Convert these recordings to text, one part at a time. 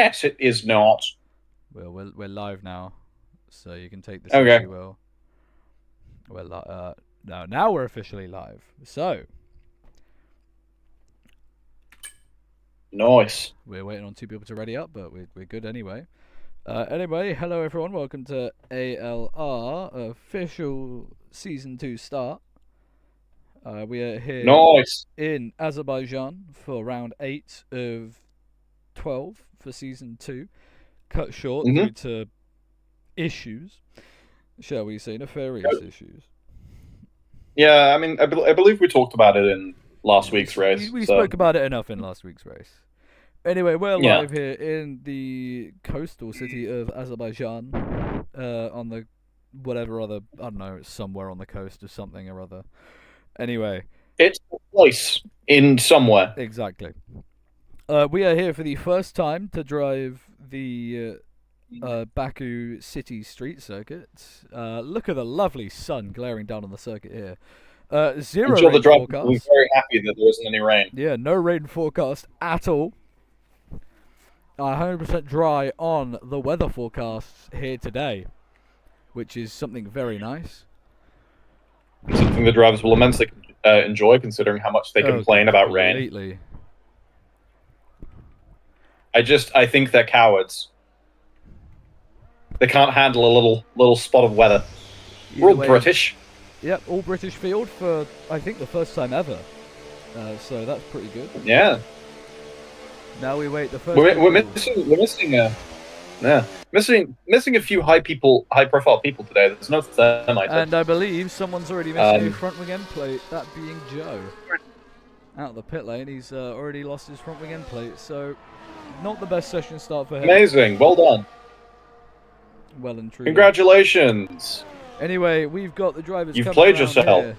Yes, it is not. Well, we're live now, so you can take this as Okay. you will. Now we're officially live. So Nice. we're waiting on two people to ready up, but we're good anyway. Anyway, hello everyone. Welcome to ALR official season 2 start. We are here Nice. in Azerbaijan for round 8 of 12 for season 2. Cut short Mm-hmm. due to issues, shall we say, nefarious issues. Yeah, I mean, I believe we talked about it in last Yeah, we, week's s- we, race. we So spoke about it enough in last week's race. Anyway, we're yeah, live here in the coastal city of Azerbaijan, on the whatever other, I don't know, it's somewhere on the coast or something or other. Anyway, it's a place in somewhere. exactly. We are here for the first time to drive the Baku city street circuit. Look at the lovely sun glaring down on the circuit here. I'm Zero sure the rain driver will be forecast. very happy that there isn't any rain. Yeah, no rain forecast at all. 100% dry on the weather forecasts here today, which is something very nice. Something the drivers will immensely enjoy, considering how much they complain about rain. Completely. I think they're cowards. They can't handle a little spot of weather. We're all British. Yep, all British field for I think the first time ever. So that's pretty good. Yeah. Now we wait the 1st Missing a few high profile people today. There's no Thermite. And I believe someone's already missing a front wing end plate, that being Joe. Out of the pit lane, he's already lost his front wing end plate, so not the best session start for him. Amazing, well done. Well and truly. Congratulations. Anyway, we've got the drivers You've coming played around yourself. Here.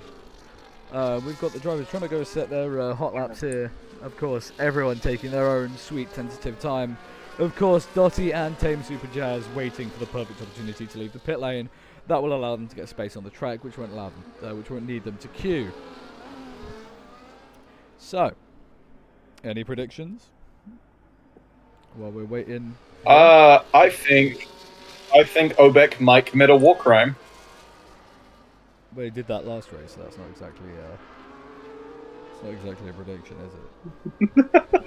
We've got the drivers trying to go set their hot laps here. Of course, everyone taking their own sweet tentative time. Of course, Dottie and Tame Super Jazz waiting for the perfect opportunity to leave the pit lane. That will allow them to get space on the track, which won't need them to queue. So, any predictions while we're waiting? I think Obek might commit a war crime. Well, he did that last race, so that's not exactly a prediction, is it?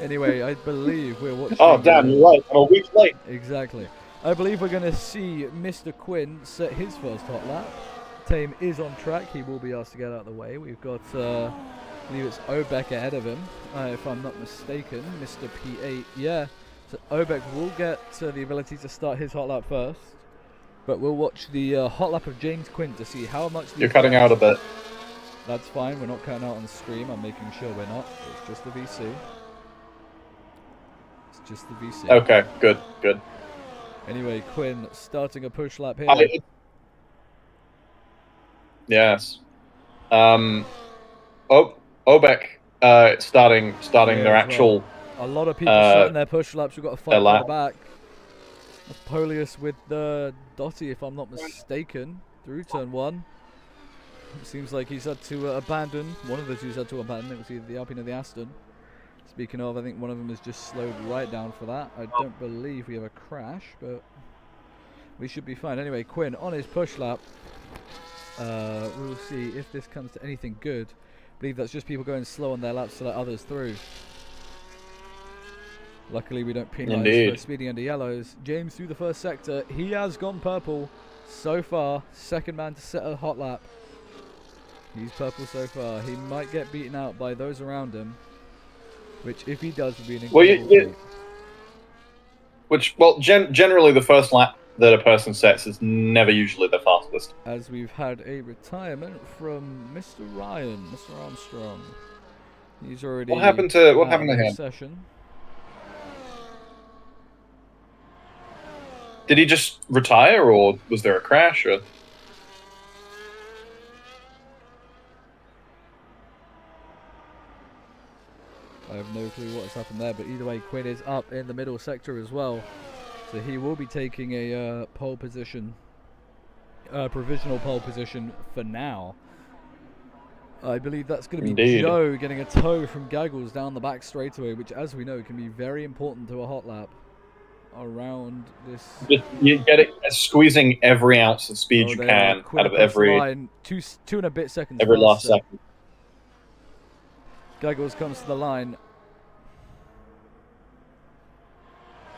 Anyway, I believe we're watching. Oh damn, you're right. I'm a week late. Exactly. I believe we're going to see Mr. Quinn set his first hot lap. Tame is on track. He will be asked to get out of the way. We've got, I believe it's Obek ahead of him, if I'm not mistaken. Mr. P8, yeah. So Obek will get the ability to start his hot lap first. But we'll watch the hot lap of James Quinn to see how much... You're cutting out a bit. That's fine. We're not cutting out on stream. I'm making sure we're not. It's just the VC. It's just the VC. Okay, good. Anyway, Quinn starting a push lap here. Yes. Obek starting their actual... A lot of people starting their push laps. We've got a fight at the back. Polius with Dottie, if I'm not mistaken, through turn 1. It seems like he's had to abandon. One of the two's had to abandon. It was either the Alpine or the Aston. Speaking of, I think one of them has just slowed right down for that. I don't believe we have a crash, but we should be fine. Anyway, Quinn on his push lap. We'll see if this comes to anything good. I believe that's just people going slow on their laps to let others through. Luckily, we don't penalise for speeding under yellows. James through the first sector. He has gone purple so far. Second man to set a hot lap. He's purple so far. He might get beaten out by those around him. Which, if he does, would be an incredible feat. Generally the first lap that a person sets is never usually the fastest. As we've had a retirement from Mr. Ryan, Mr. Armstrong. He's already... What happened to him? Session. Did he just retire, or was there a crash? Or... I have no clue what has happened there, but either way, Quinn is up in the middle sector as well. So he will be taking a pole position, provisional pole position for now. I believe that's going to be Joe getting a tow from Gaggles down the back straightaway, which, as we know, can be very important to a hot lap around this. You get it, squeezing every ounce of speed you can out of every line. Two and a bit seconds. Every last second. Gaggles comes to the line.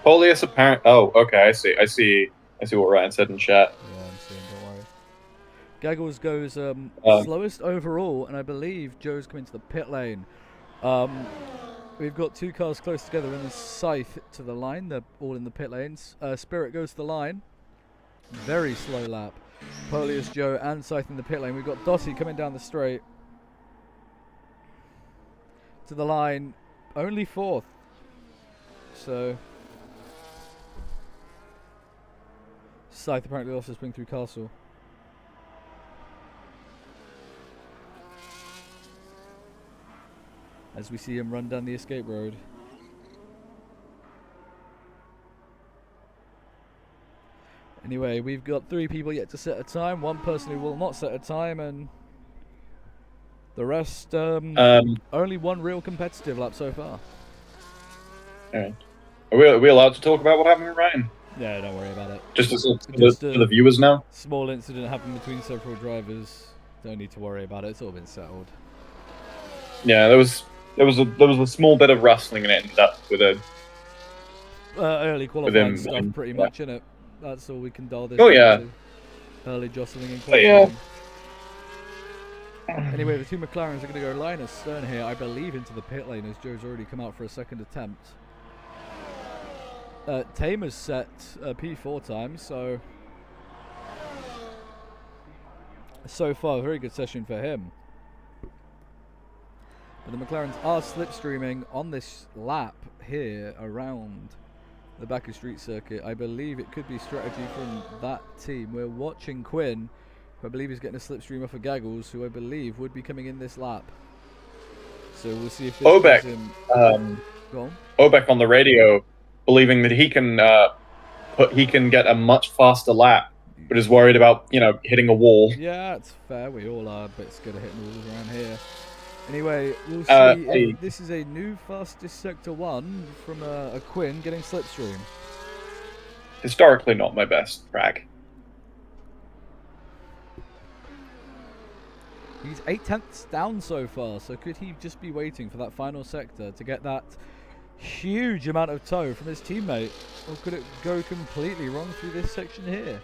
Polius apparent. Oh, okay. I see what Ryan said in chat. Yeah, I'm seeing. Don't worry. Gaggles goes slowest overall, and I believe Joe's coming to the pit lane. We've got two cars close together, and Scythe to the line. They're all in the pit lanes. Spirit goes to the line. Very slow lap. Polius, Joe, and Scythe in the pit lane. We've got Dottie coming down the straight. To the line. Only fourth. So Scythe apparently lost his spring through Castle. As we see him run down the escape road. Anyway, we've got 3 people yet to set a time. 1 person who will not set a time, and the rest, only 1 real competitive lap so far. Alright. Are we allowed to talk about what happened with Ryan? Yeah, don't worry about it. Just for the viewers now? Small incident happened between several drivers. Don't need to worry about it. It's all been settled. Yeah, there was a small bit of rustling and it ended up with a early qualifying stuff, pretty much, innit? That's all we can dial this. Oh yeah. Early jostling and qualifying. Anyway, the 2 McLarens are going to go line astern here, I believe, into the pit lane as Joe's already come out for a second attempt. Tamer's set P4 time, so far a very good session for him. But the McLarens are slipstreaming on this lap here around the Baku Street circuit. I believe it could be strategy from that team. We're watching Quinn, who I believe is getting a slipstream off of Gaggles, who I believe would be coming in this lap. So we'll see if this Obek, Go on. Obek on the radio, believing that he can get a much faster lap, but is worried about hitting a wall. Yeah, it's fair. We all are a bit scared of hitting walls around here. Anyway, we'll see if this is a new fastest Sector 1 from a Quinn getting slipstream. Historically not my best track. He's 8/10ths down so far, so could he just be waiting for that final sector to get that huge amount of tow from his teammate? Or could it go completely wrong through this section here?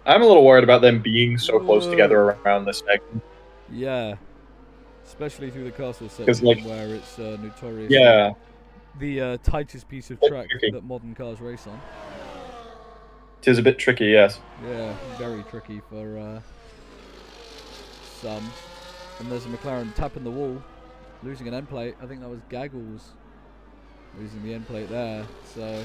I'm a little worried about them being so close together around this section. Yeah, especially through the castle section where it's notorious. Yeah, the tightest piece of track that modern cars race on. It is a bit tricky, yes. Yeah, very tricky for some. And there's a McLaren tapping the wall, losing an end plate. I think that was Gaggles losing the end plate there. So.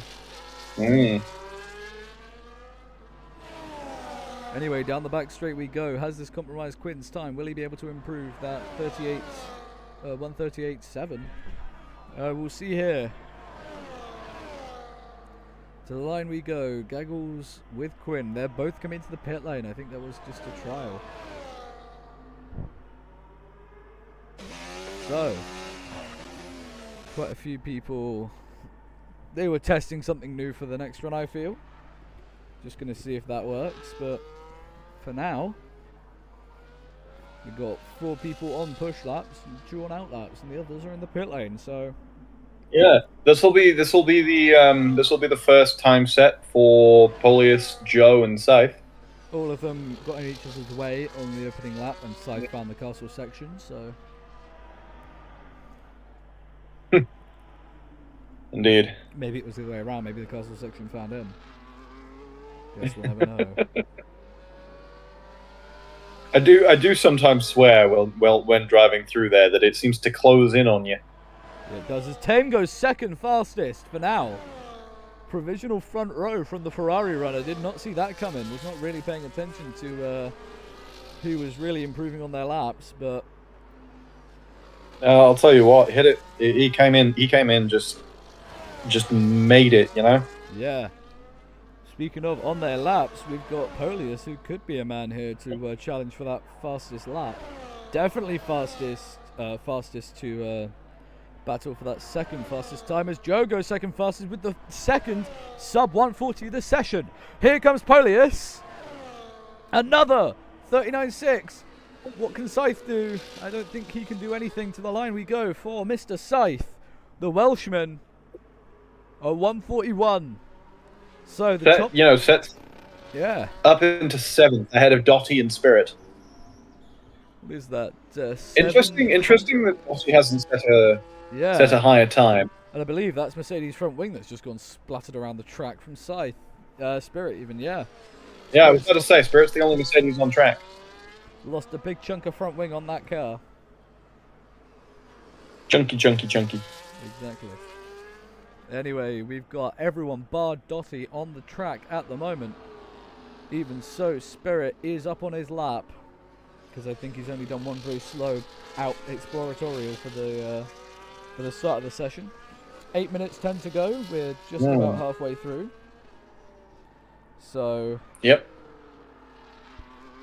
Anyway, down the back straight we go. Has this compromised Quinn's time? Will he be able to improve that 138.7? We'll see here. To the line we go. Gaggles with Quinn. They're both coming to the pit lane. I think that was just a trial. So, quite a few people. They were testing something new for the next run, I feel. Just going to see if that works, but for now, we've got 4 people on push laps and 2 on out laps, and the others are in the pit lane. So, yeah, this will be the first time set for Polius, Joe, and Scythe. All of them got in each other's way on the opening lap, and Scythe found the castle section. So, indeed. Maybe it was the other way around. Maybe the castle section found him. Guess we'll never know. I do sometimes swear when driving through there that it seems to close in on you. Yeah, it does. As Tame goes second fastest for now. Provisional front row from the Ferrari runner. Did not see that coming. Was not really paying attention to who was really improving on their laps, but I'll tell you what, hit it. He came in just made it, Yeah. Speaking of on their laps, we've got Polius, who could be a man here to challenge for that fastest lap. Definitely fastest to battle for that second fastest time, as Joe goes second fastest with the second sub 140 of the session. Here comes Polius. Another 39.6. What can Scythe do? I don't think he can do anything. To the line we go for Mr. Scythe, the Welshman, a 141. So the top, sets up into 7th ahead of Dottie and Spirit. What is that? Interesting that Dottie hasn't set a higher time. And I believe that's Mercedes' front wing that's just gone splattered around the track from Scythe. Spirit even, yeah. Yeah, I was about to say, Spirit's the only Mercedes on track. Lost a big chunk of front wing on that car. Chunky. Exactly. Anyway, we've got everyone bar Dottie on the track at the moment. Even so, Spirit is up on his lap, because I think he's only done one very slow out exploratorial for the start of the session. 8 minutes 10 to go. We're just about halfway through. So yep,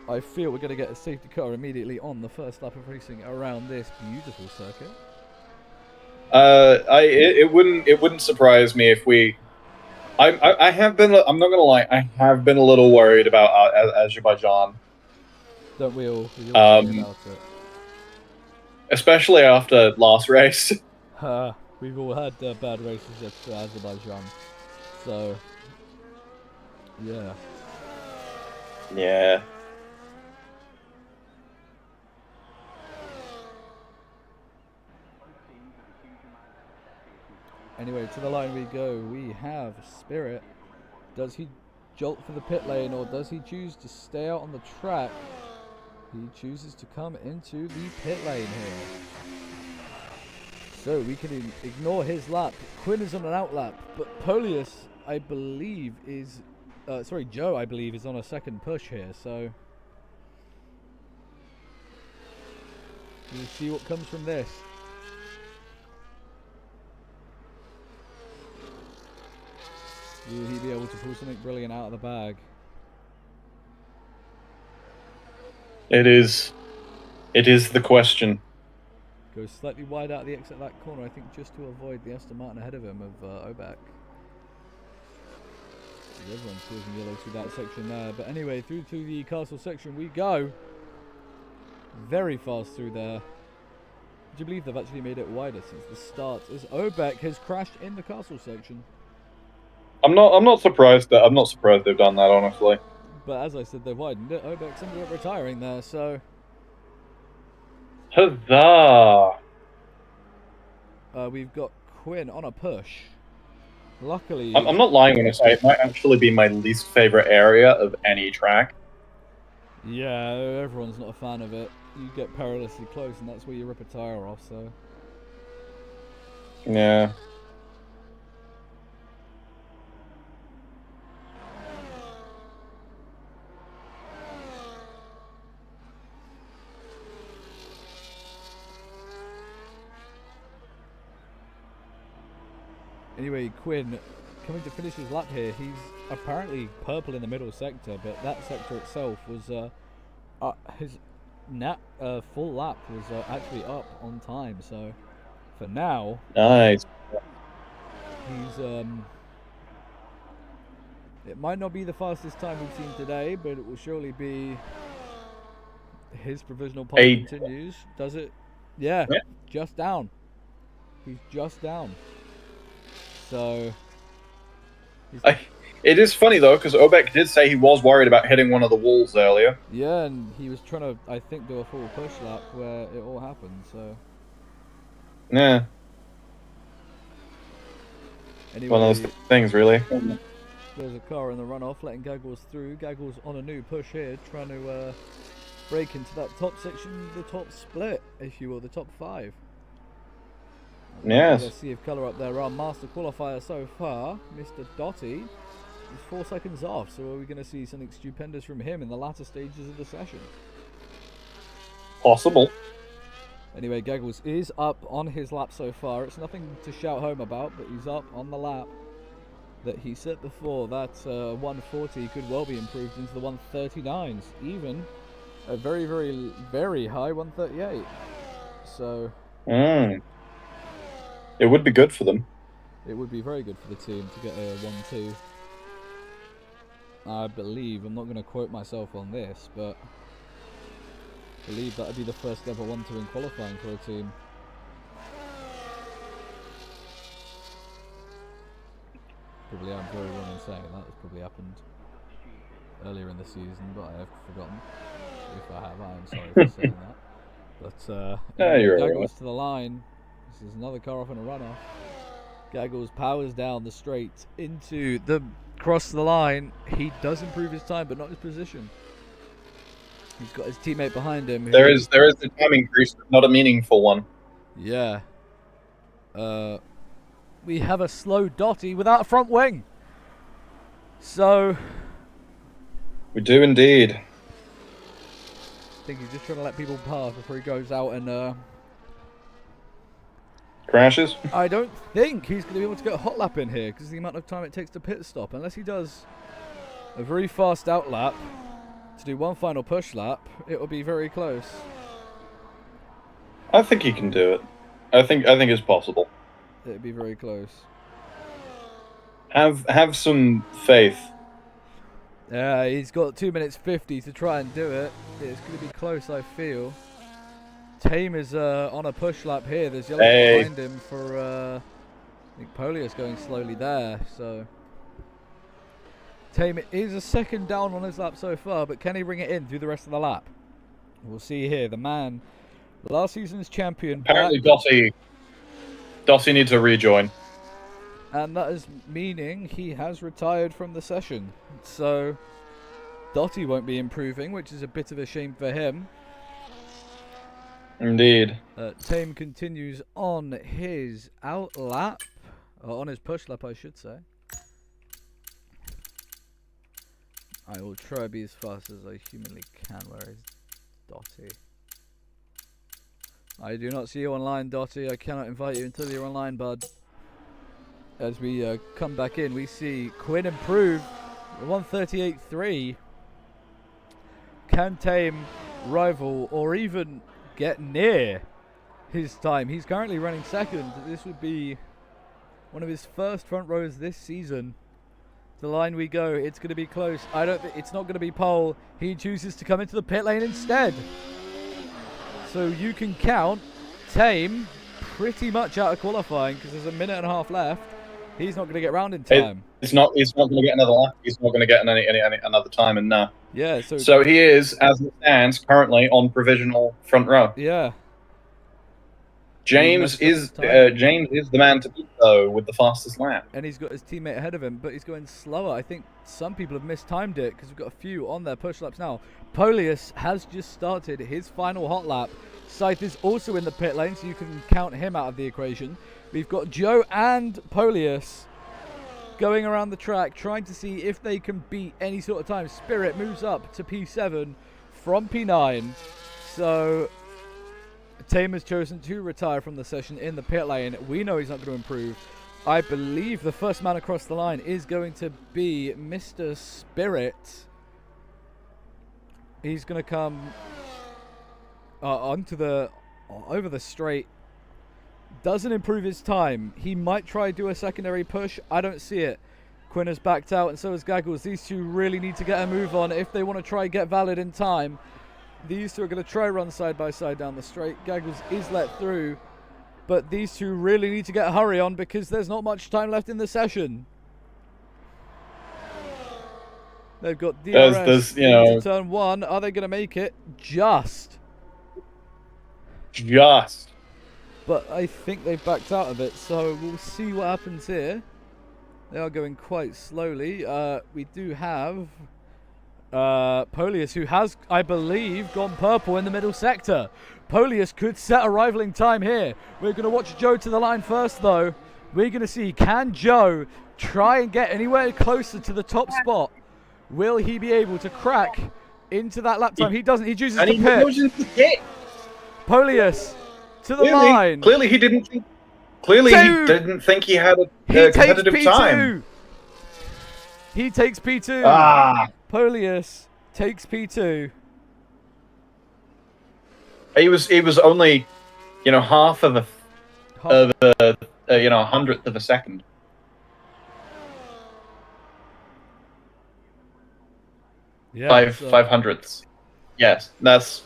I feel we're going to get a safety car immediately on the first lap of racing around this beautiful circuit. It wouldn't surprise me if we. I have been. I'm not gonna lie. I have been a little worried about Azerbaijan. Don't we all? About it. Especially after last race. We've all had bad races at Azerbaijan, so yeah. Yeah. Anyway, to the line we go. We have Spirit. Does he jolt for the pit lane, or does he choose to stay out on the track? He chooses to come into the pit lane here. So we can ignore his lap. Quinn is on an out lap, but Polius, I believe, is... Joe, I believe, is on a second push here, so... we'll see what comes from this. Will he be able to pull something brilliant out of the bag? It is the question. Goes slightly wide out of the exit of that corner, I think, just to avoid the Aston Martin ahead of him of Oback. Everyone's causing yellow through that section there. But anyway, through to the castle section we go. Very fast through there. Would you believe they've actually made it wider since the start, as Oback has crashed in the castle section? I'm not surprised they've done that, honestly. But as I said, they've widened it. Oback's ended up retiring there, so... Huzzah! We've got Quinn on a push. Luckily... I'm not lying when I say it might actually be my least favourite area of any track. Yeah, everyone's not a fan of it. You get perilously close and that's where you rip a tyre off, so... Yeah. Anyway, Quinn, coming to finish his lap here, he's apparently purple in the middle sector, but that sector itself was, his full lap was actually up on time, so for now... Nice. He's, it might not be the fastest time we've seen today, but it will surely be... His provisional pole continues. Does it? Yeah, just down. He's just down. So... It is funny, though, because Oback did say he was worried about hitting one of the walls earlier. Yeah, and he was trying to, I think, do a full push lap where it all happened, so... Yeah. Anyway, one of those things, really. There's a car in the runoff, letting Gaggles through. Gaggles on a new push here, trying to break into that top section, the top split, if you will, the top 5. Yes. Let's see if colour up there. Our master qualifier so far, Mr. Dottie, is 4 seconds off. So are we going to see something stupendous from him in the latter stages of the session? Possible. Anyway, Gaggles is up on his lap so far. It's nothing to shout home about, but he's up on the lap. that he set before, that 140 could well be improved into the 139s, even a very, very, very high 138. So it would be good for them. It would be very good for the team to get a 1-2. I believe, I'm not going to quote myself on this, but I believe that would be the first ever 1-2 in qualifying for a team. Probably I'm very wrong in saying that. It's probably happened earlier in the season, but I have forgotten. If I have, I am sorry for saying that. But Gaggles to the line. This is another car off and a runoff. Gaggles powers down the straight into the cross the line. He does improve his time, but not his position. He's got his teammate behind him. There is a time increase, but not a meaningful one. Yeah. We have a slow Dotty without a front wing. So we do indeed. I think he's just trying to let people pass before he goes out and crashes. I don't think he's going to be able to get a hot lap in here because the amount of time it takes to pit stop, unless he does a very fast out lap to do one final push lap, it will be very close. I think he can do it. I think it's possible. It'd be very close. Have some faith. Yeah, he's got 2 minutes 50 to try and do it. It's going to be close, I feel. Tame is on a push lap here. There's yellow behind him for I think Polius going slowly there. So Tame is a second down on his lap so far, but can he bring it in through the rest of the lap? We'll see here. The man, last season's champion. Apparently, Dotty needs a rejoin. And that is meaning he has retired from the session. So Dotty won't be improving, which is a bit of a shame for him. Indeed. Tame continues on his out lap, or on his push lap, I should say. I will try to be as fast as I humanly can. Where is Dotty? I do not see you online, Dotty. I cannot invite you until you're online, bud. As we come back in, we see Quinn improve 138.3. Can Tame rival or even get near his time? He's currently running second. This would be one of his first front rows this season. The line we go. It's going to be close. I don't think it's not going to be pole. He chooses to come into the pit lane instead. So you can count Tame pretty much out of qualifying because there's a minute and a half left. He's not going to get round in time. He's not going to get another lap. He's not going to get another time, and no. Yeah. So he is, as it stands, currently on provisional front row. Yeah. James is the man to beat, though, with the fastest lap. And he's got his teammate ahead of him, but he's going slower. I think some people have mistimed it because we've got a few on their push laps now. Polius has just started his final hot lap. Scythe is also in the pit lane, so you can count him out of the equation. We've got Joe and Polius going around the track, trying to see if they can beat any sort of time. Spirit moves up to P7 from P9. So Tame has chosen to retire from the session in the pit lane. We know he's not going to improve. I believe the first man across the line is going to be Mr. Spirit. He's going to come over the straight. Doesn't improve his time. He might try to do a secondary push. I don't see it. Quinn has backed out and so has Gaggles. These two really need to get a move on if they want to try get valid in time. These two are going to try run side by side down the straight. Gaggles is let through, but these two really need to get a hurry on because there's not much time left in the session. They've got DRS into turn one. Are they going to make it? Just. But I think they've backed out of it, so we'll see what happens here. They are going quite slowly. We do have Polius, who has, I believe, gone purple in the middle sector. Polius could set a rivaling time here. We're going to watch Joe to the line first, though. We're going to see, can Joe try and get anywhere closer to the top spot? Will he be able to crack into that lap time? He doesn't. He chooses to pit. Polius to the line. Clearly he didn't think he had a competitive time. He takes P2. Polius takes P2. He was only, half of a hundredth of a second. Yeah, five hundredths. Yes, that's.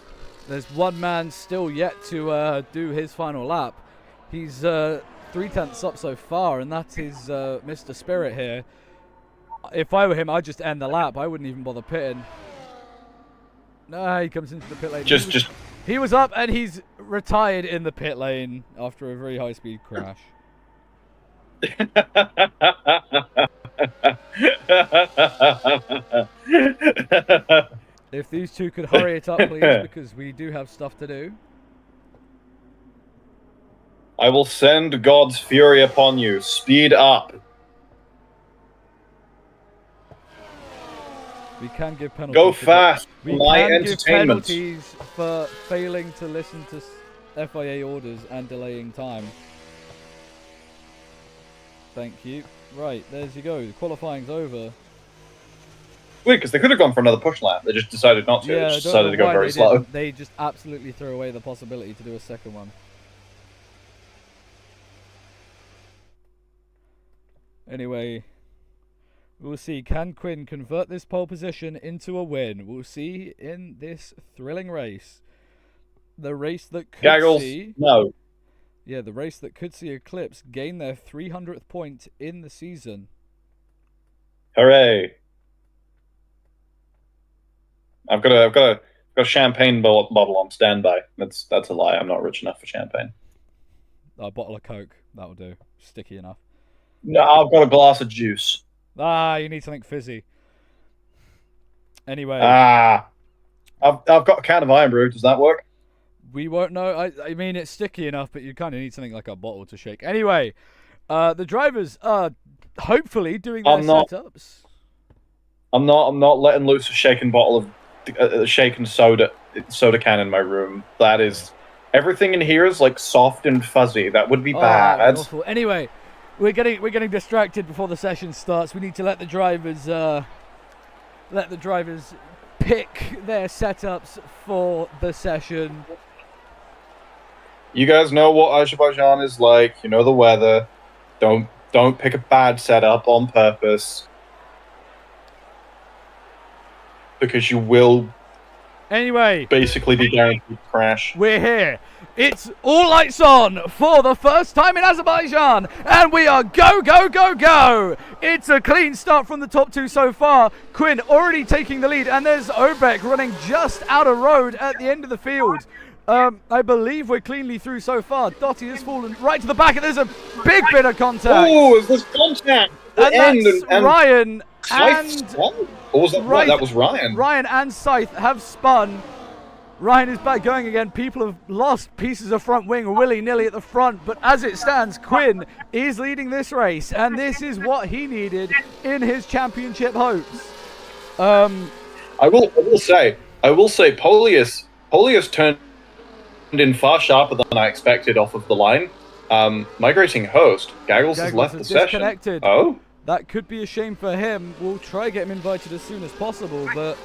There's one man still yet to do his final lap. He's 3/10 up so far, and that is Mr. Spirit here. If I were him, I'd just end the lap. I wouldn't even bother pitting. No, he comes into the pit lane. He was up, and he's retired in the pit lane after a very high-speed crash. If these two could hurry it up, please, because we do have stuff to do. I will send God's fury upon you. Speed up. We can give penalties. Go fast. We my can entertainment. give penalties for failing to listen to FIA orders and delaying time. Thank you. Right, there you go. Qualifying's over. Weird, because they could have gone for another push lap. They just decided not to. Yeah, they just decided to go very slow. They just absolutely threw away the possibility to do a second one. Anyway, we'll see. Can Quinn convert this pole position into a win? We'll see in this thrilling race. The race that could see... No. Yeah, the race that could see Eclipse gain their 300th point in the season. Hooray. I've got a champagne bottle on standby. That's a lie. I'm not rich enough for champagne. A bottle of Coke. That'll do. Sticky enough. No, I've got a glass of juice. You need something fizzy. Anyway. I've got a can of Iron Brew. Does that work? We won't know. I mean, it's sticky enough, but you kind of need something like a bottle to shake. Anyway, the drivers are hopefully doing their setups. I'm not letting loose a shaken bottle of shaken soda can in my room. That is, everything in here is like soft and fuzzy. That would be bad. Awful. Anyway, we're getting distracted before the session starts. We need to let the drivers pick their setups for the session. You guys know what Azerbaijan is like. You know the weather. Don't pick a bad setup on purpose. Because you will basically be guaranteed to crash. We're here. It's all lights on for the first time in Azerbaijan, and we are go, go, go, go. It's a clean start from the top two so far. Quinn already taking the lead, and there's Obek running just out of road at the end of the field. I believe we're cleanly through so far. Dottie has fallen right to the back, and there's a big bit of contact. Oh, is this contact? And that's Ryan and... Or was that right? That was Ryan. Ryan and Scythe have spun. Ryan is back going again. People have lost pieces of front wing willy-nilly at the front, but as it stands, Quinn is leading this race, and this is what he needed in his championship hopes. I will say, Polius turned in far sharper than I expected off of the line. Migrating host, Gaggles has left the session. Oh? That could be a shame for him. We'll try to get him invited as soon as possible, but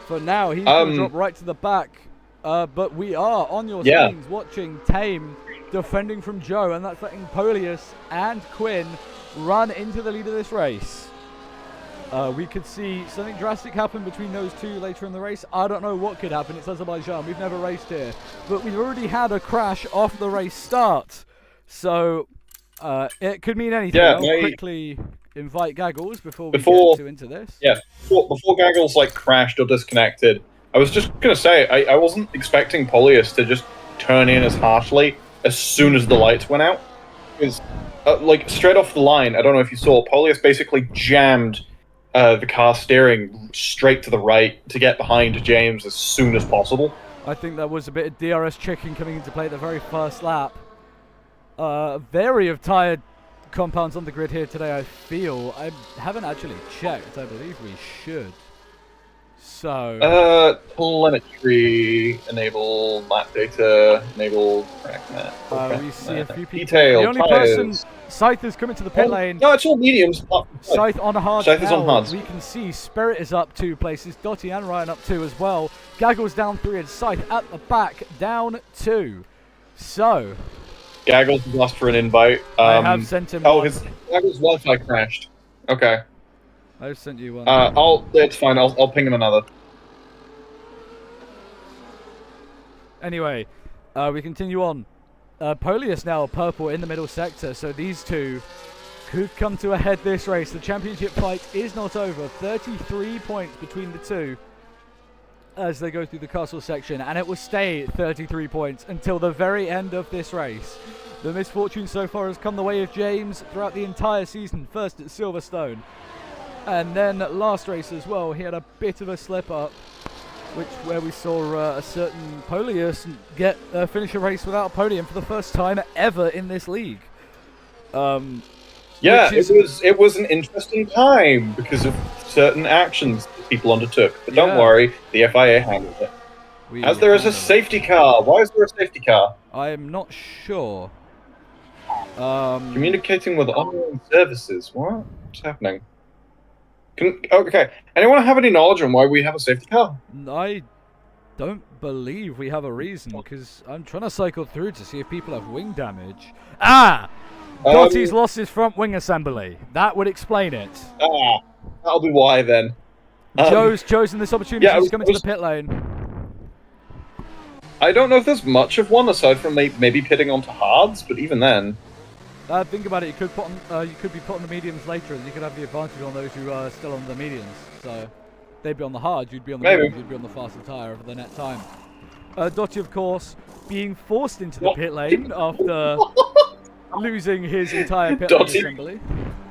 for now, he's going to drop right to the back. But we are on your screens watching Tame defending from Joe, and that's letting Polius and Quinn run into the lead of this race. We could see something drastic happen between those two later in the race. I don't know what could happen. It's Azerbaijan. We've never raced here. But we've already had a crash off the race start. So it could mean anything. Yeah, I'll quickly invite Gaggles before we get into this. Yeah, before Gaggles crashed or disconnected, I was just going to say, I wasn't expecting Polius to just turn in as harshly as soon as the lights went out. Because, straight off the line, I don't know if you saw, Polius basically jammed the car steering straight to the right to get behind James as soon as possible. I think there was a bit of DRS checking coming into play at the very first lap. Very of tired compounds on the grid here today, I feel. I haven't actually checked. I believe we should. So telemetry, enable map data, enable we see a few people. Detail, the only tires. person, Scythe is coming to the pit lane. No, it's all mediums. Scythe on hard. Scythe is on hard. We can see Spirit is up 2 places, Dotty and Ryan up 2 as well. Gaggle's down 3 and Scythe at the back down 2. So Gaggle's asked for an invite. I have sent him. Gaggle's Wi-Fi crashed. Okay. I've sent you one. It's fine. I'll ping him another. Anyway, we continue on. Polius now purple in the middle sector, so these two could come to a head this race. The championship fight is not over. 33 points between the two as they go through the castle section, and it will stay 33 points until the very end of this race. The misfortune so far has come the way of James throughout the entire season, first at Silverstone, and then last race as well. He had a bit of a slip up, where we saw a certain Polius finish a race without a podium for the first time ever in this league. It was an interesting time because of certain actions that people undertook. But don't worry, the FIA handled it. As there is a safety car. Why is there a safety car? I am not sure. Communicating with online services. What's happening? Okay. Anyone have any knowledge on why we have a safety car? I don't believe we have a reason, because I'm trying to cycle through to see if people have wing damage. Dotty's lost his front wing assembly. That would explain it. That'll be why then. Joe's chosen this opportunity. He's coming to the pit lane. I don't know if there's much of one aside from maybe pitting onto hards, but even then. Think about it. You could be put on the mediums later, and you could have the advantage on those who are still on the mediums. So they'd be on the hard, you'd be on the mediums, you'd be on the faster tire for the net time. Dotty, of course, being forced into the pit lane after losing his entire pit lane assembly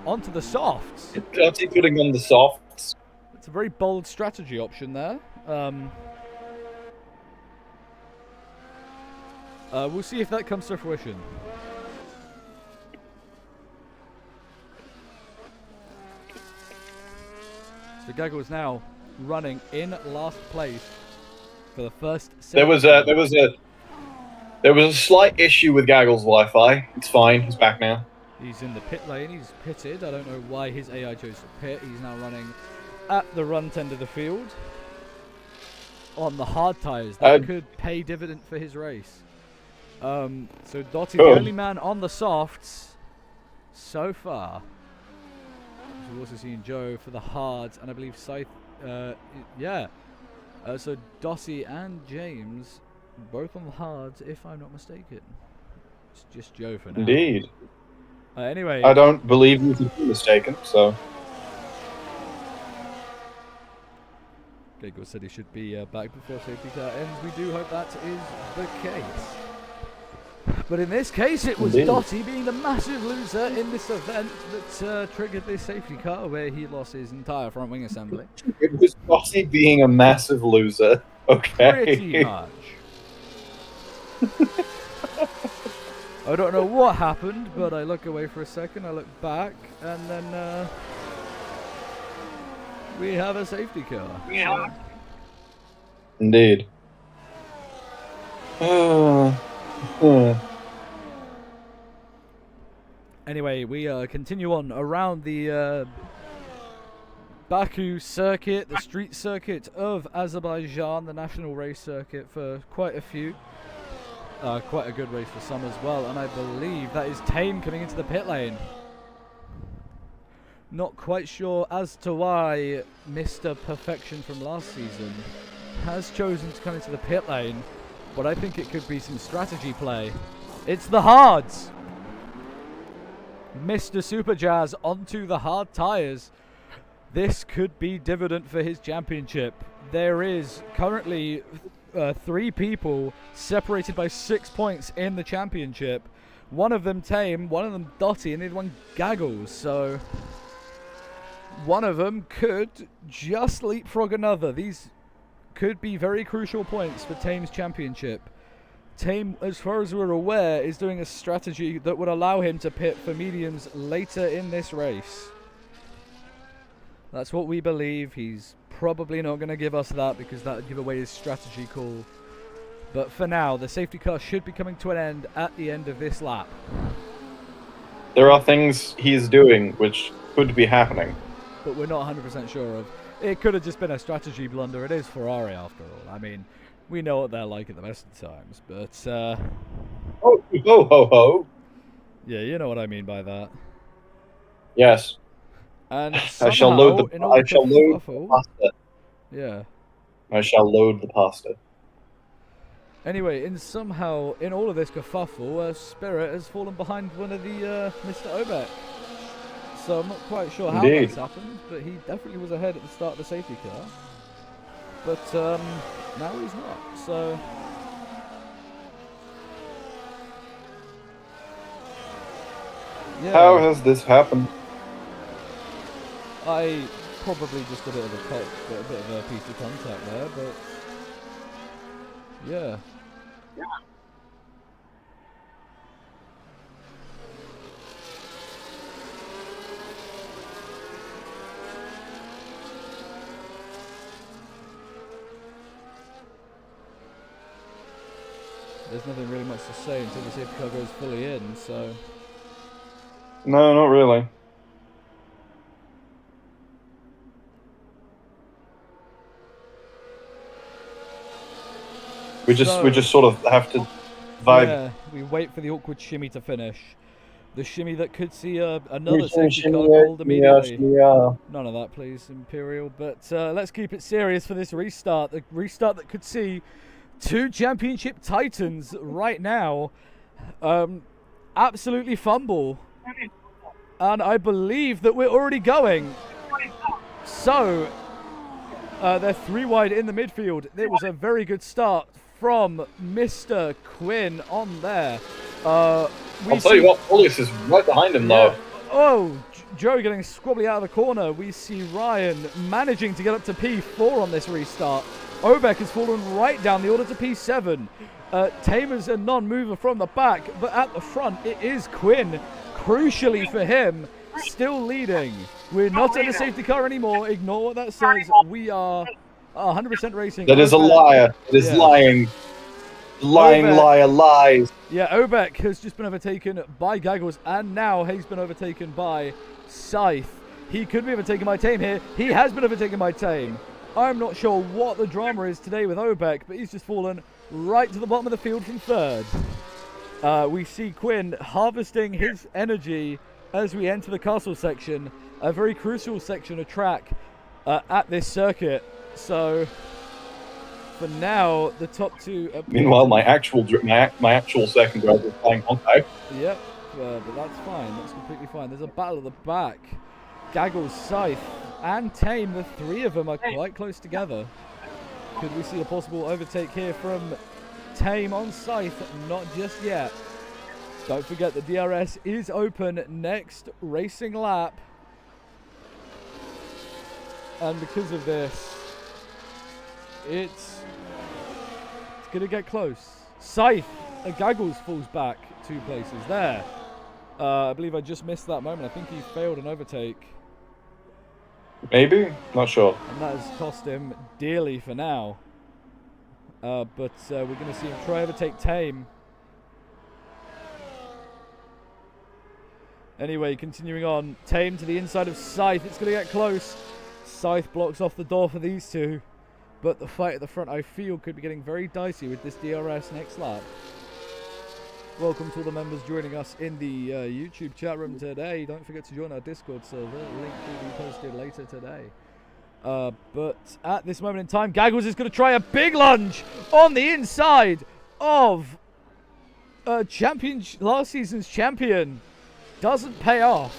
onto the softs. Dotty putting on the softs. It's a very bold strategy option there. We'll see if that comes to fruition. So Gaggle is now running in last place for the first. There was a slight issue with Gaggle's Wi-Fi. It's fine. He's back now. He's in the pit lane. He's pitted. I don't know why his AI chose to pit. He's now running at the front end of the field on the hard tires. That could pay dividend for his race. So Dotty, the only man on the softs so far. We've also seen Joe for the hards, and I believe Scythe. So Dotty and James both on the hards, if I'm not mistaken. It's just Joe for now. Indeed. Anyway, I don't believe you to be mistaken. So. Gago said he should be back before safety car ends. We do hope that is the case. But in this case, it was Dotty being the massive loser in this event that triggered this safety car, where he lost his entire front wing assembly. It was Dotty being a massive loser. Okay. Pretty much. I don't know what happened, but I look away for a second, I look back, and then we have a safety car. Yeah. Indeed. Anyway, we continue on around the Baku circuit, the street circuit of Azerbaijan, the national race circuit for quite a few. Quite a good race for some as well, and I believe that is Tame coming into the pit lane. Not quite sure as to why Mr. Perfection from last season has chosen to come into the pit lane, but I think it could be some strategy play. It's the hards! Mr. Super Jazz onto the hard tires. This could be dividend for his championship. There is currently 3 people separated by 6 points in the championship. One of them Tame, one of them Dotty, and the other one Gaggles. So one of them could just leapfrog another. These could be very crucial points for Tame's championship. Tame, as far as we're aware, is doing a strategy that would allow him to pit for mediums later in this race. That's what we believe. He's probably not going to give us that because that would give away his strategy call. But for now, the safety car should be coming to an end at the end of this lap. There are things he's doing which could be happening. But we're not 100% sure of. It could have just been a strategy blunder. It is Ferrari after all. I mean, we know what they're like at the best of times, but... Oh, ho, ho, ho. Yeah, you know what I mean by that. Yes. And I shall load the pasta. Yeah. I shall load the pasta. Anyway, in all of this kerfuffle, Spirit has fallen behind one of the Mr. Obek. So I'm not quite sure how that's happened, but he definitely was ahead at the start of the safety car. But now he's not, so... Yeah. How has this happened? I probably just a bit of a touch, but a bit of a piece of contact there, but... Yeah. There's nothing really much to say until the safety car goes fully in, so... No, not really. We just sort of have to vibe. Yeah, we wait for the awkward shimmy to finish. The shimmy that could see another safety car called immediately. None of that, please, Imperial. But let's keep it serious for this restart. The restart that could see two championship titans right now absolutely fumble. And I believe that we're already going. So, they're 3 wide in the midfield. It was a very good start from Mr. Quinn on there. I'll tell you what, Polius is right behind him, though. Oh, Joe getting squabbly out of the corner. We see Ryan managing to get up to P4 on this restart. Obek has fallen right down the order to P7. Tamer's a non-mover from the back, but at the front, it is Quinn. Crucially for him, still leading. We're not in a safety car anymore. Ignore what that says. We are 100% racing. That is a liar. It is lying. Lying liar lies. Yeah, Obek has just been overtaken by Gaggles, and now he's been overtaken by Scythe. He could be overtaken by Tame here. He has been overtaken by Tame. I'm not sure what the drama is today with Obek, but he's just fallen right to the bottom of the field from third. We see Quinn harvesting his energy as we enter the castle section, a very crucial section of track at this circuit. So, for now, the top two... Meanwhile, my actual second driver is playing Honkai. Yep, but that's fine. That's completely fine. There's a battle at the back. Gaggles, Scythe, and Tame, the 3 of them are quite close together. Could we see a possible overtake here from Tame on Scythe? Not just yet. Don't forget the DRS is open next racing lap. And because of this, it's going to get close. Scythe, Gaggles falls back 2 places there. I believe I just missed that moment. I think he failed an overtake. Maybe? Not sure. And that has cost him dearly for now. But we're going to see him try overtake Tame. Anyway, continuing on. Tame to the inside of Scythe. It's going to get close. Scythe blocks off the door for these two. But the fight at the front, I feel, could be getting very dicey with this DRS next lap. Welcome to all the members joining us in the YouTube chat room today. Don't forget to join our Discord server. The link will be posted later today. But at this moment in time, Gaggles is going to try a big lunge on the inside of last season's champion. Doesn't pay off.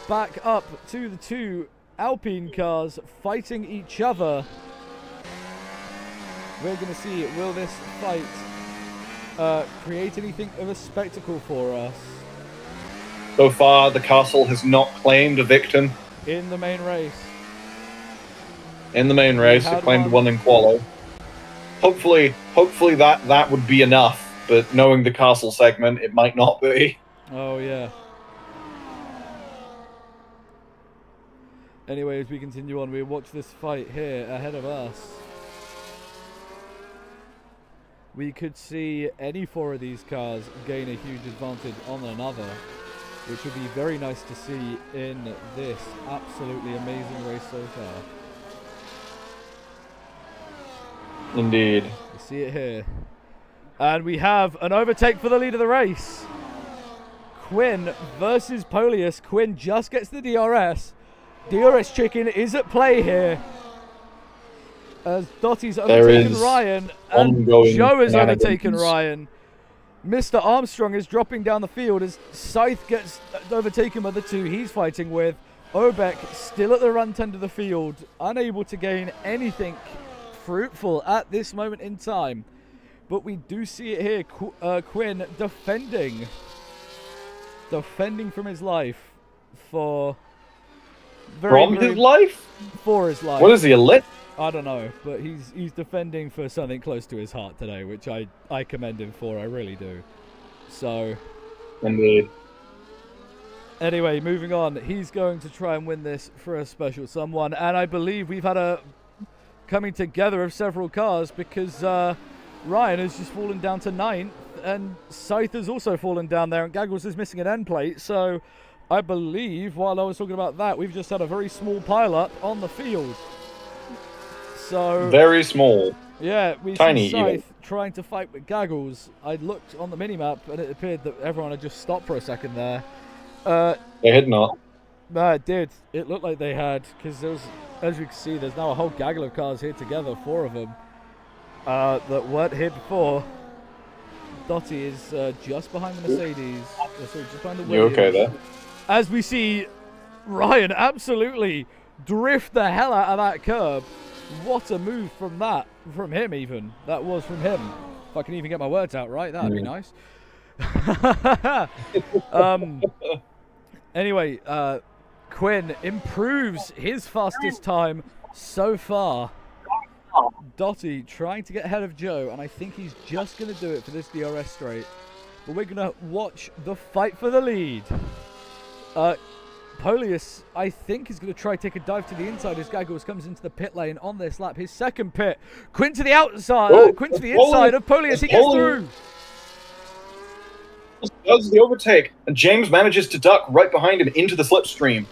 Back up to the 2 Alpine cars fighting each other. We're going to see, will this fight create anything of a spectacle for us? So far, the castle has not claimed a victim. In the main race. In the main race, it claimed one in qualo. Hopefully that would be enough, but knowing the castle segment, it might not be. Oh, yeah. Anyway, as we continue on, we watch this fight here ahead of us. We could see any 4 of these cars gain a huge advantage on another, which would be very nice to see in this absolutely amazing race so far. Indeed. You see it here. And we have an overtake for the lead of the race. Quinn versus Polius. Quinn just gets the DRS. DRS chicken is at play here. As Dottie's overtaken Ryan and Joe has overtaken Ryan. Mr. Armstrong is dropping down the field as Scythe gets overtaken by the 2 he's fighting with. Obek still at the front end of the field, unable to gain anything fruitful at this moment in time. But we do see it here, Quinn defending from his life for his life? For his life. What is he, a lit? I don't know, but he's defending for something close to his heart today, which I commend him for, I really do. So, indeed. Anyway, moving on, he's going to try and win this for a special someone, and I believe we've had a coming together of several cars because Ryan has just fallen down to 9th, and Scythe has also fallen down there, and Gaggles is missing an end plate, so I believe, while I was talking about that, we've just had a very small pile-up on the field. So, very small. Yeah, we see Scythe trying to fight with Gaggles. I looked on the minimap and it appeared that everyone had just stopped for a second there. They had not. No, it did. It looked like they had, because there was, as you can see, there's now a whole gaggle of cars here together, 4 of them, that weren't here before. Dottie is just behind the Mercedes. Sorry, just behind the Williams. You okay there? As we see Ryan absolutely drift the hell out of that curb. What a move from him even. That was from him. If I can even get my words out right, that'd be nice. Anyway, Quinn improves his fastest time so far. Dottie trying to get ahead of Joe, and I think he's just going to do it for this DRS straight. But we're going to watch the fight for the lead. Polius, I think, is going to try to take a dive to the inside as Gaggles comes into the pit lane on this lap. His second pit. Quinn to the outside. Quinn to the inside of Polius. He gets through. Does the overtake, and James manages to duck right behind him into the slipstream.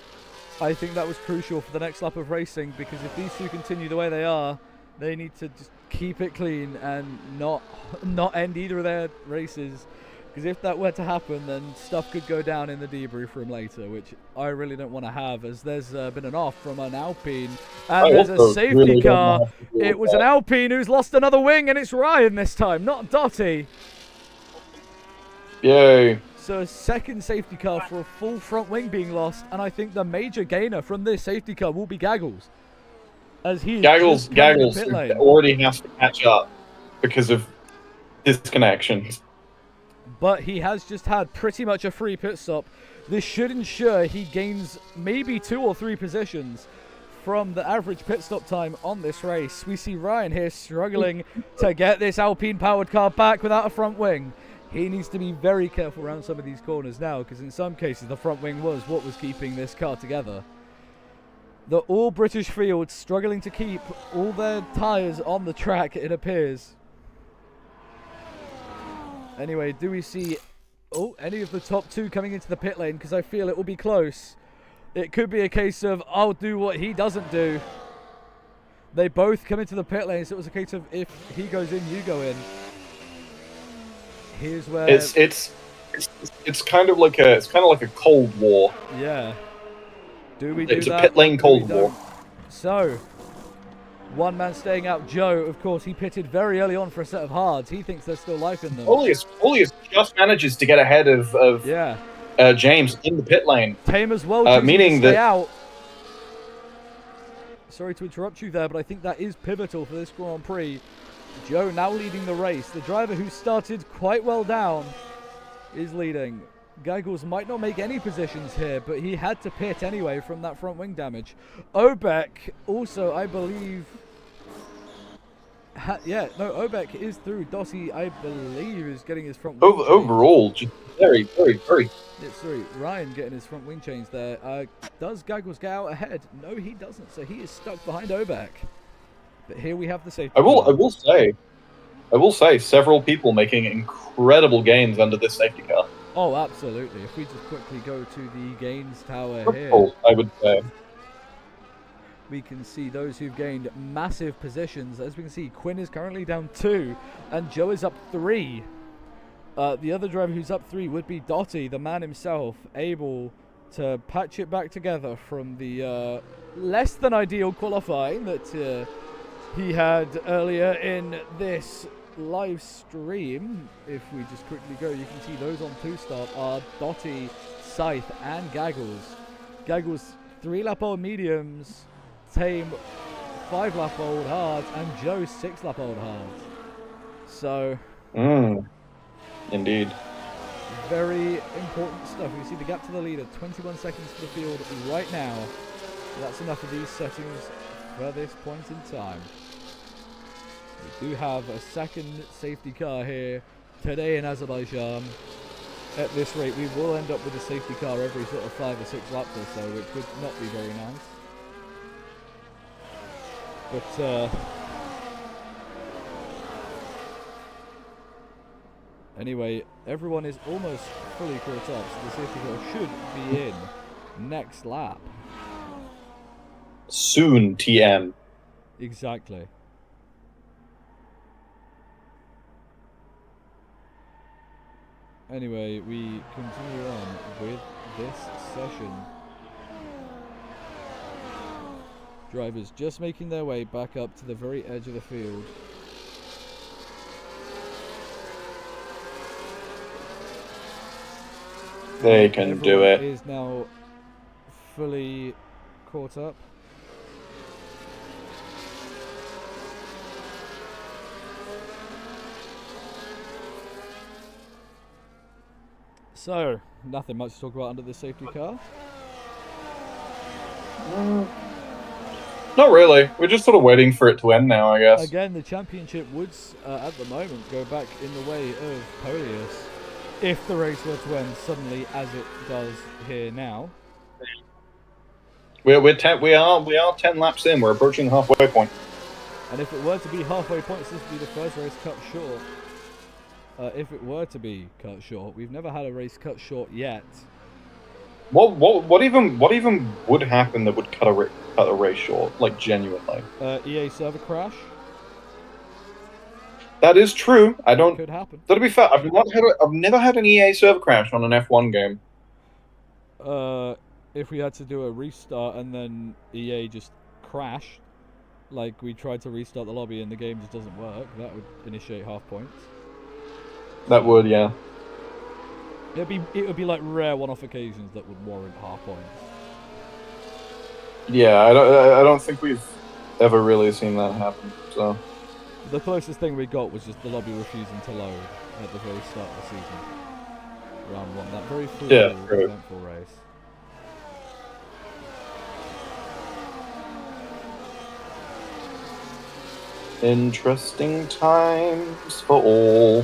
I think that was crucial for the next lap of racing, because if these 2 continue the way they are, they need to just keep it clean and not end either of their races. Because if that were to happen, then stuff could go down in the debrief room later, which I really don't want to have, as there's been an off from an Alpine, and there's a safety car. It was an Alpine who's lost another wing, and it's Ryan this time, not Dottie. Yay. So a second safety car for a full front wing being lost, and I think the major gainer from this safety car will be Gaggles. As he Gaggles already has to catch up because of disconnections. But he has just had pretty much a free pit stop. This should ensure he gains maybe 2 or 3 positions from the average pit stop time on this race. We see Ryan here struggling to get this Alpine-powered car back without a front wing. He needs to be very careful around some of these corners now, because in some cases the front wing was what was keeping this car together. The all-British field struggling to keep all their tyres on the track, it appears. Anyway, do we see any of the top 2 coming into the pit lane? Because I feel it will be close. It could be a case of, I'll do what he doesn't do. They both come into the pit lane, so it was a case of, if he goes in, you go in. Here's where it's kind of like a Cold War. Yeah. Do we do that? It's a pit lane Cold War. So, one man staying out. Joe, of course, he pitted very early on for a set of hards. He thinks there's still life in them. Polius just manages to get ahead of James in the pit lane. Tame as well, meaning that out. Sorry to interrupt you there, but I think that is pivotal for this Grand Prix. Joe now leading the race. The driver who started quite well down is leading. Gaggles might not make any positions here, but he had to pit anyway from that front wing damage. Obek also, I believe, Obek is through. Dotty, I believe, is getting his front. Overall, just very. Yeah, sorry, Ryan getting his front wing change there. Does Gaggles get out ahead? No, he doesn't. So he is stuck behind Obek. But here we have the safety. I will say, several people making incredible gains under this safety car. Oh, absolutely. If we just quickly go to the gains tower here, I would say. We can see those who've gained massive positions. As we can see, Quinn is currently down 2, and Joe is up 3. The other driver who's up 3 would be Dotty, the man himself, able to patch it back together from the less than ideal qualifying that he had earlier in this live stream. If we just quickly go, you can see those on 2-start are Dotty, Scythe, and Gaggles. Gaggles 3-lap-old mediums, Tame 5-lap-old hards, and Joe 6-lap-old hards. So, indeed, very important stuff. You see the gap to the leader, 21 seconds to the field right now. That's enough of these settings for this point in time. We do have a second safety car here today in Azerbaijan. At this rate, we will end up with a safety car every sort of 5 or 6 laps or so, which would not be very nice. But anyway, everyone is almost fully caught up, so the safety car should be in next lap. Soon, TM. Exactly. Anyway, we continue on with this session. Drivers just making their way back up to the very edge of the field. They can do it. Is now fully caught up. So, nothing much to talk about under this safety car. Not really. We're just sort of waiting for it to end now, I guess. Again, the championship would, at the moment, go back in the way of Polius if the race were to end suddenly, as it does here now. We are 10 laps in. We're approaching the halfway point. And if it were to be halfway points, this would be the first race cut short. If it were to be cut short, we've never had a race cut short yet. What even would happen that would cut a race short, like genuinely? EA server crash. That is true. I don't. Could happen. To be fair, I've never had an EA server crash on an F1 game. If we had to do a restart and then EA just crashed, like we tried to restart the lobby and the game just doesn't work, that would initiate half points. That would, yeah. It would be like rare one-off occasions that would warrant half points. Yeah, I don't think we've ever really seen that happen. So the closest thing we got was just the lobby refusing to load at the very start of the season, round 1. That very eventful race. Interesting times for all.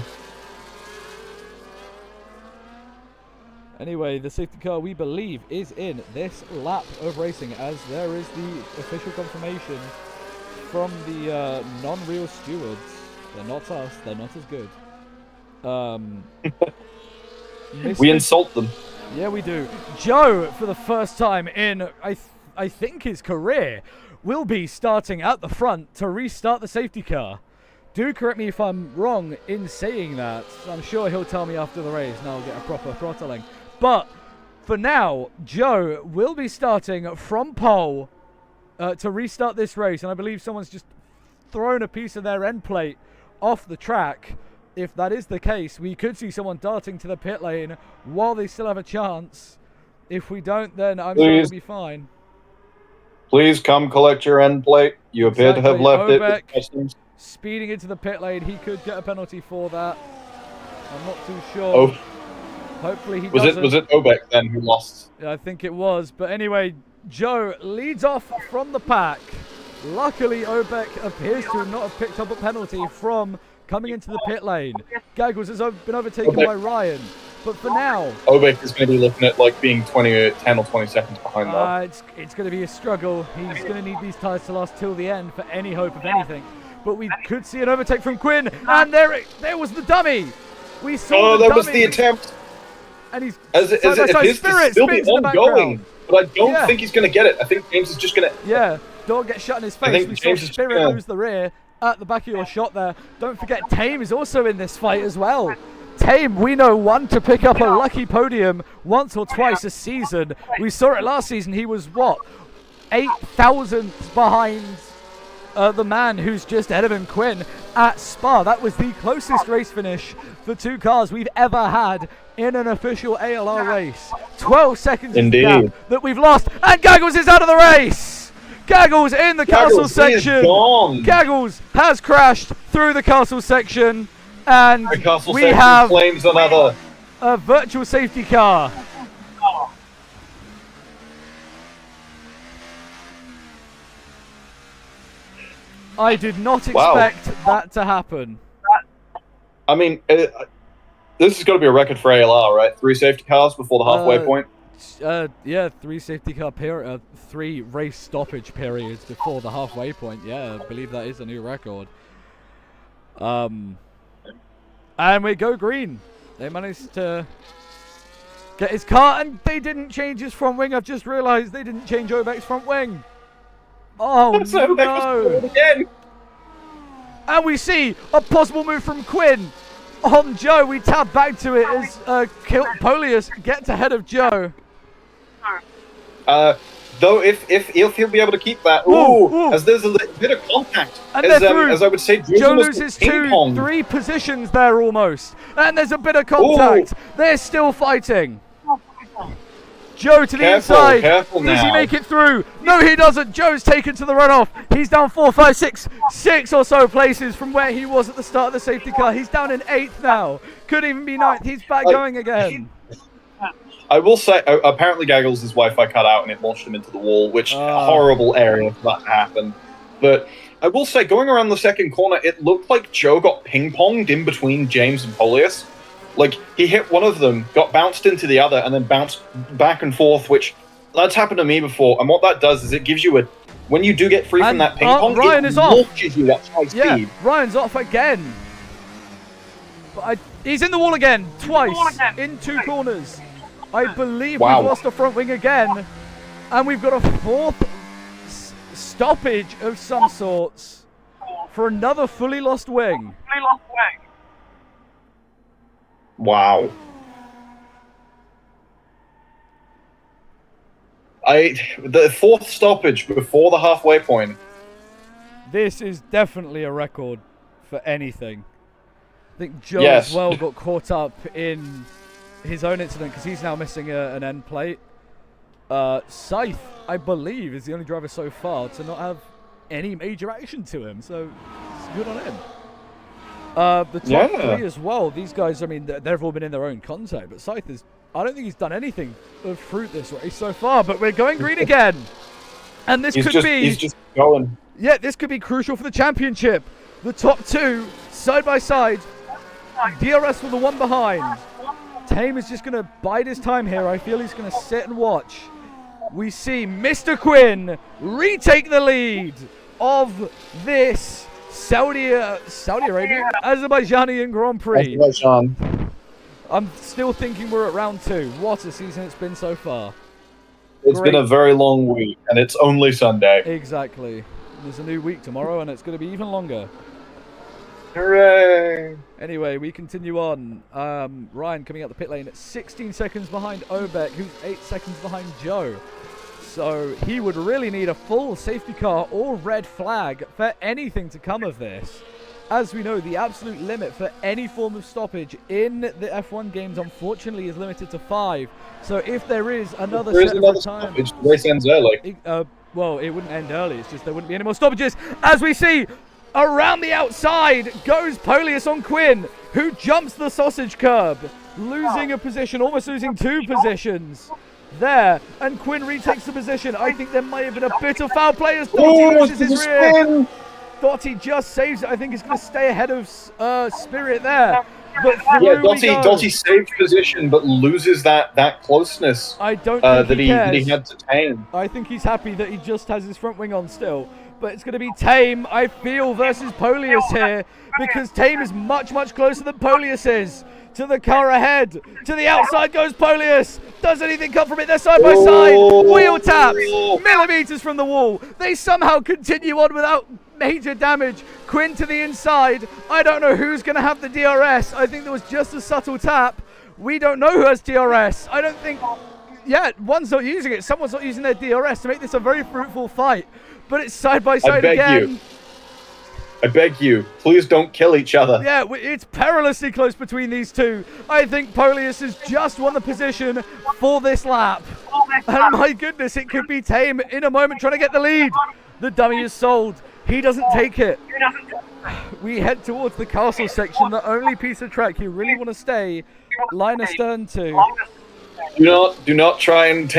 Anyway, the safety car, we believe, is in this lap of racing, as there is the official confirmation from the non-real stewards. They're not us, they're not as good. We insult them. Yeah, we do. Joe, for the first time in, I think, his career, will be starting at the front to restart the safety car. Do correct me if I'm wrong in saying that. I'm sure he'll tell me after the race and I'll get a proper throttling. But for now, Joe will be starting from pole to restart this race. And I believe someone's just thrown a piece of their end plate off the track. If that is the case, we could see someone darting to the pit lane while they still have a chance. If we don't, then I'm sure it'll be fine. Please come collect your end plate. You appear to have left it with customs. Speeding into the pit lane, he could get a penalty for that. I'm not too sure. Oh. Hopefully he doesn't. Was it Obek then who lost? Yeah, I think it was. But anyway, Joe leads off from the pack Luckily, Obek appears to not have picked up a penalty from coming into the pit lane. Gaggles has been overtaken by Ryan. But for now, Obek is going to be looking at like being 10 or 20 seconds behind though. It's going to be a struggle. He's going to need these tyres to last till the end for any hope of anything. But we could see an overtake from Quinn, and there was the dummy. We saw that was the attempt. And he's as it appears to still be ongoing, but I don't think he's going to get it. I think James is just going to. Yeah, don't get shot in his face. I think we James saw Spirit lose the rear at the back of your shot there. Don't forget, Tame is also in this fight as well. Tame, we know, one to pick up a lucky podium once or twice a season. We saw it last season. He was, what, 8 thousandths behind the man who's just ahead of him, Quinn, at Spa. That was the closest race finish for 2 cars we've ever had in an official ALR race. 12 seconds is the gap that we've lost, and Gaggles is out of the race! Gaggles in the castle section! Gaggles has crashed through the castle section. And we have a virtual safety car. I did not expect that to happen. I mean, this is going to be a record for ALR, right? 3 safety cars before the halfway point? Yeah, 3 safety car period, 3 race stoppage periods before the halfway point. Yeah, I believe that is a new record. And we go green. They managed to get his car, and they didn't change his front wing. I've just realised they didn't change Obek's front wing. Oh, no. Again. And we see a possible move from Quinn on Joe. We tap back to it as Polius gets ahead of Joe. Though if he'll be able to keep that, as there's a bit of contact, and as I would say, Joe loses 3 positions there almost, and there's a bit of contact. They're still fighting. Joe to the inside. Does he make it through? No, he doesn't. Joe's taken to the runoff. He's down 4, 5, 6 or so places from where he was at the start of the safety car. He's down in 8th now. Could even be 9th. He's back going again. I will say, apparently Gaggles' Wi-Fi cut out and it launched him into the wall, which horrible area for that to happen. But I will say, going around the second corner, it looked like Joe got ping-ponged in between James and Polius. Like, he hit one of them, got bounced into the other, and then bounced back and forth, which that's happened to me before. And what that does is it gives you when you do get free from that ping-pong, Ryan is launches you at high speed. Yeah, Ryan's off again. But he's in the wall again, twice, in 2 corners. I believe we've lost a front wing again, and we've got a 4th stoppage of some sorts for another fully lost wing. Wow. The 4th stoppage before the halfway point. This is definitely a record for anything. I think Joe as well got caught up in his own incident because he's now missing an end plate. Scythe, I believe, is the only driver so far to not have any major action to him, so it's good on him. The top 3 as well, these guys, I mean, they've all been in their own contact, but Scythe is, I don't think he's done anything of fruit this race so far, but we're going green again. And this he's just going. Yeah, this could be crucial for the championship. The top 2, side by side. DRS with the one behind. Tame is just going to bide his time here. I feel he's going to sit and watch. We see Mr. Quinn retake the lead of this Saudi Arabia, Azerbaijani Grand Prix. I'm still thinking we're at round 2. What a season it's been so far. It's been a very long week, and it's only Sunday. Exactly. There's a new week tomorrow, and it's going to be even longer. Hooray! Anyway, we continue on. Ryan coming out the pit lane at 16 seconds behind Obek, who's 8 seconds behind Joe. So he would really need a full safety car or red flag for anything to come of this. As we know, the absolute limit for any form of stoppage in the F1 games, unfortunately, is limited to 5. So if there is another stoppage, the race ends early. Well, it wouldn't end early. It's just there wouldn't be any more stoppages. As we see, around the outside goes Polius on Quinn, who jumps the sausage curb, losing a position, almost losing 2 positions. there, and Quinn retakes the position. I think there might have been a bit of foul play as Dottie loses his rear. Dottie just saves it. I think he's going to stay ahead of Spirit there. But Dottie saved position, but loses that closeness. I don't think that he had to Tame. I think he's happy that he just has his front wing on still. But it's going to be Tame, I feel, versus Polius here, because Tame is much, much closer than Polius is. To the car ahead. To the outside goes Polius. Does anything come from it? They're side by side. Wheel taps. Millimeters from the wall. They somehow continue on without major damage. Quinn to the inside. I don't know who's going to have the DRS. I think there was just a subtle tap. We don't know who has DRS. I don't think... Yeah, one's not using it. Someone's not using their DRS to make this a very fruitful fight. But it's side by side again. I beg you, please don't kill each other. Yeah, it's perilously close between these two. I think Polius has just won the position for this lap. And my goodness, it could be Tame in a moment trying to get the lead. The dummy is sold. He doesn't take it. We head towards the castle section, the only piece of track you really want to stay line astern to. Do not try and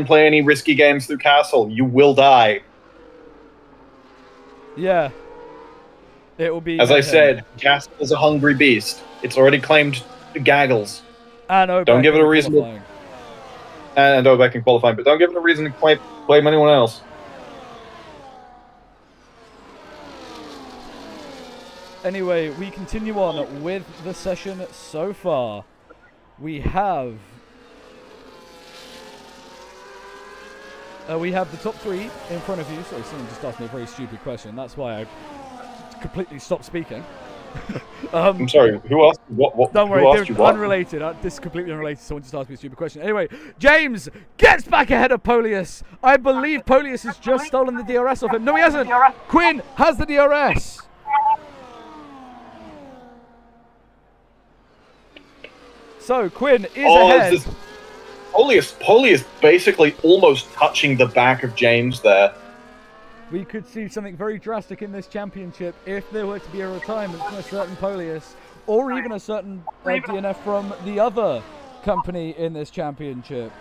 play any risky games through castle. You will die. Yeah. It will be... As I said, castle is a hungry beast. It's already claimed gaggles. And don't give it a reason to... And Obek in qualifying, but don't give it a reason to blame anyone else. Anyway, we continue on with the session so far. We have the top three in front of you. Sorry, someone just asked me a very stupid question. That's why I completely stopped speaking. I'm sorry, who asked what? Don't worry, they're unrelated. This is completely unrelated. Someone just asked me a stupid question. Anyway, James gets back ahead of Polius. I believe Polius has just stolen the DRS off him. No, he hasn't. Quinn has the DRS. So Quinn is ahead. Polius basically almost touching the back of James there. We could see something very drastic in this championship if there were to be a retirement from a certain Polius, or even a certain DNF from the other company in this championship.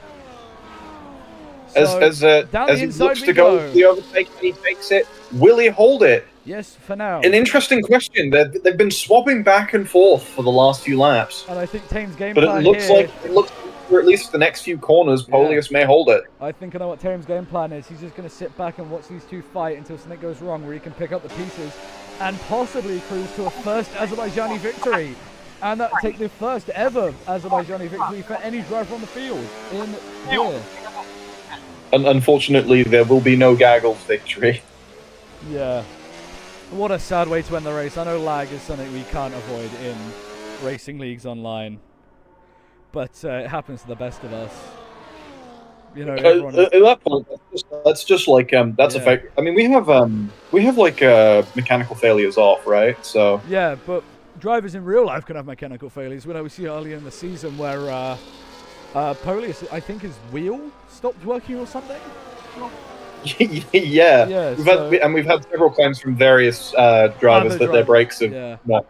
So, as he looks to go the overtake and he takes it, will he hold it? Yes, for now. An interesting question. They've been swapping back and forth for the last few laps. And I think Tame's game plan But it looks for at least the next few corners, Polius may hold it. I think I know what Tame's game plan is. He's just going to sit back and watch these two fight until something goes wrong, where he can pick up the pieces and possibly cruise to a first Azerbaijani victory. And that take the first ever Azerbaijani victory for any driver on the field in here. And unfortunately, there will be no Gaggles victory. Yeah. What a sad way to end the race. I know lag is something we can't avoid in racing leagues online. But it happens to the best of us. You know, at that point, that's just like that's a fact. I mean, we have like mechanical failures off, right? So yeah, but drivers in real life can have mechanical failures. When we see earlier in the season where Polius, I think his wheel stopped working or something. Yeah. We've had several claims from various drivers that their brakes have not.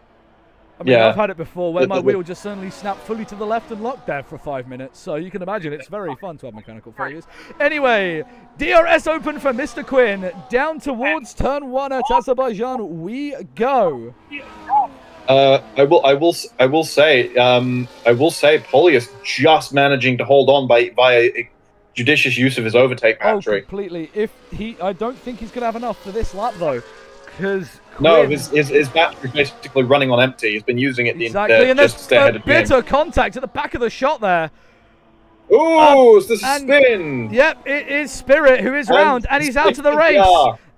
I mean, I've had it before where my wheel just suddenly snapped fully to the left and locked there for 5 minutes. So you can imagine it's very fun to have mechanical failures. Anyway, DRS open for Mr. Quinn. Down towards turn 1 at Azerbaijan we go. I will say Polius just managing to hold on via judicious use of his overtake battery. Oh, completely. I don't think he's going to have enough for this lap though, because his battery's basically running on empty. He's been using it and there's a bit of contact at the back of the shot there. Ooh, it's the spin. Yep, it is Spirit who is round, and he's out of the race.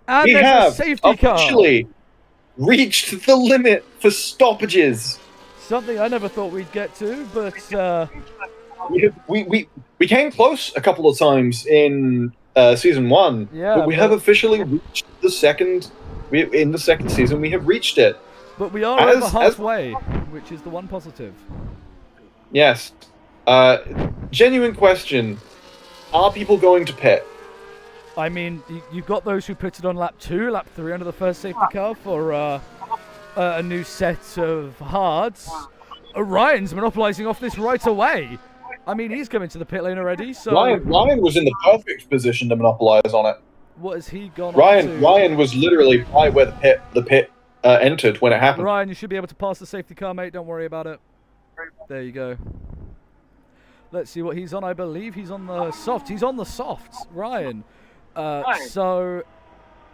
And there's a safety car. Officially reached the limit for stoppages. Something I never thought we'd get to, but we came close a couple of times in season 1. Yeah, but we have officially reached the second. In the second season, we have reached it. But we are over halfway, which is the one positive. Yes. Genuine question. Are people going to pit? I mean, you've got those who pitted on lap 2, lap 3 under the first safety car for a new set of hards. Ryan's monopolising off this right away. I mean, he's coming to the pit lane already, so... Ryan was in the perfect position to monopolize on it. What has he gone on to? Ryan was literally right where the pit entered when it happened. Ryan, you should be able to pass the safety car, mate. Don't worry about it. There you go. Let's see what he's on. I believe he's on the soft. He's on the softs, Ryan. So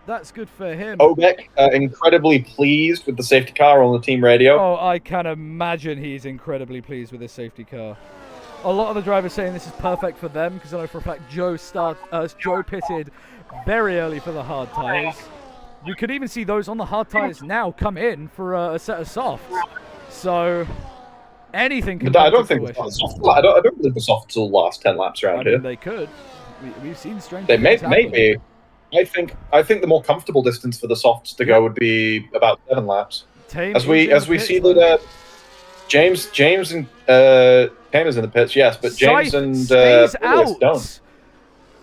that's good for him. Obek, incredibly pleased with the safety car on the team radio. Oh, I can imagine he's incredibly pleased with his safety car. A lot of the drivers saying this is perfect for them because I know for a fact Joe pitted very early for the hard tyres. You could even see those on the hard tyres now come in for a set of softs. So anything can I don't think I don't believe the softs will last 10 laps around here. They could. We've seen strange. They maybe. I think the more comfortable distance for the softs to go would be about 7 laps. As we see that James and Tamer's in the pits, yes, but James and don't.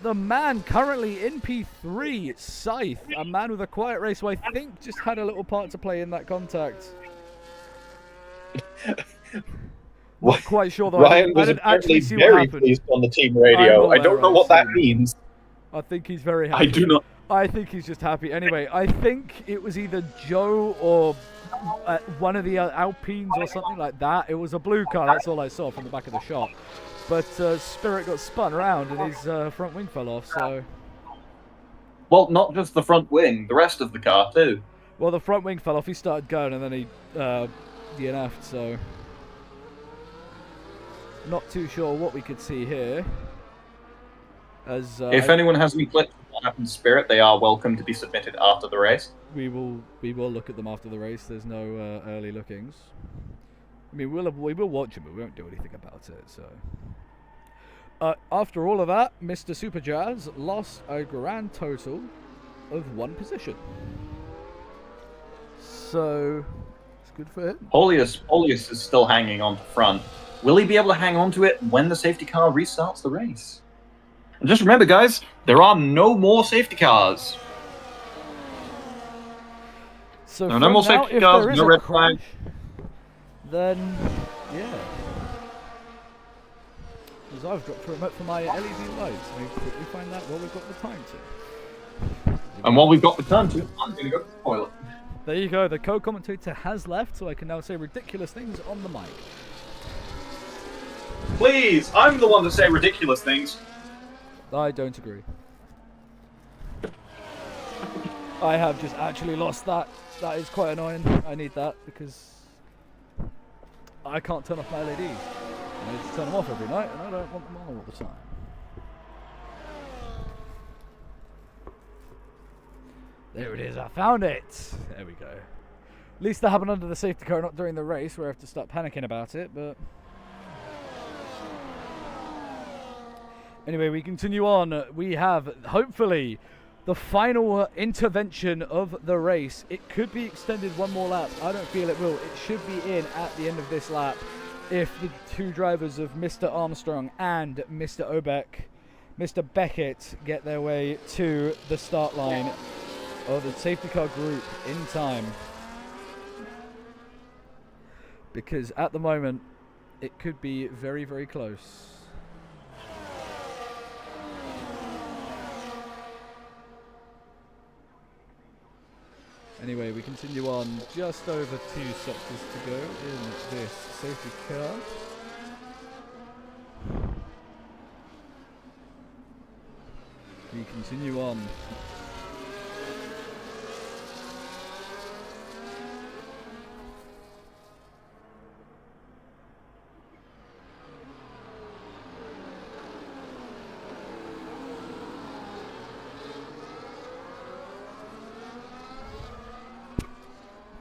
The man currently in P3, Scythe, a man with a quiet race who I think just had a little part to play in that contact. Not quite sure though. Ryan was apparently very pleased on the team radio. I don't know what that means. I think he's very happy. I do not. I think he's just happy. Anyway, I think it was either Joe or one of the Alpines or something like that. It was a blue car. That's all I saw from the back of the shot. But Spirit got spun around and his front wing fell off. So. Well, not just the front wing, the rest of the car too. Well, the front wing fell off. He started going and then he DNF'd. So. Not too sure what we could see here. As if anyone has any clips of what happened to Spirit, they are welcome to be submitted after the race. We will look at them after the race. There's no early lookings. I mean, we will watch them, but we won't do anything about it. So after all of that, Mr. Super Jazz lost a grand total of 1 position. So it's good for him. Polius is still hanging on to front. Will he be able to hang on to it when the safety car restarts the race? And just remember, guys, there are no more safety cars. So no more safety cars, no red flag. Then, yeah. Because I've dropped a remote for my LED lights. Let me quickly find out what we've got the time to. And while we've got the time to, I'm going to go to the toilet. There you go. The co-commentator has left, so I can now say ridiculous things on the mic. Please, I'm the one to say ridiculous things. I don't agree. I have just actually lost that. That is quite annoying. I need that because I can't turn off my LEDs. I need to turn them off every night, and I don't want them on all the time. There it is. I found it. There we go. At least that happened under the safety car, not during the race, where I have to start panicking about it, but... Anyway, we continue on. We have, hopefully, the final intervention of the race. It could be extended 1 more lap. I don't feel it will. It should be in at the end of this lap if the 2 drivers of Mr. Armstrong and Mr. Obek, Mr. Beckett, get their way to the start line of the safety car group in time. Because at the moment, it could be very, very close. Anyway, we continue on. Just over 2 sectors to go in this safety car. We continue on.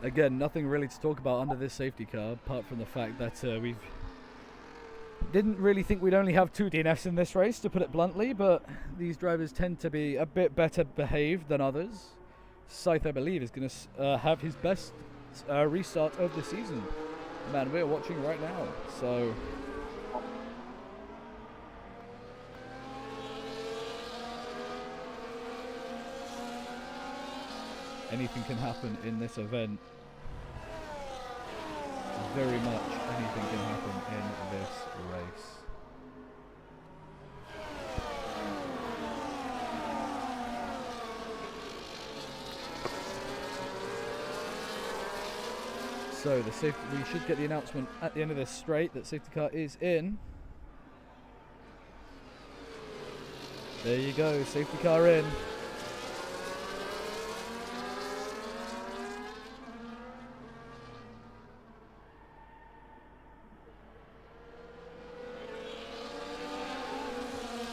Again, nothing really to talk about under this safety car, apart from the fact that we didn't really think we'd only have 2 DNFs in this race, to put it bluntly, but these drivers tend to be a bit better behaved than others. Scythe, I believe, is going to have his best restart of the season. Man, we're watching right now, so... anything can happen in this event. Very much anything can happen in this race. So we should get the announcement at the end of this straight that safety car is in. There you go, safety car in.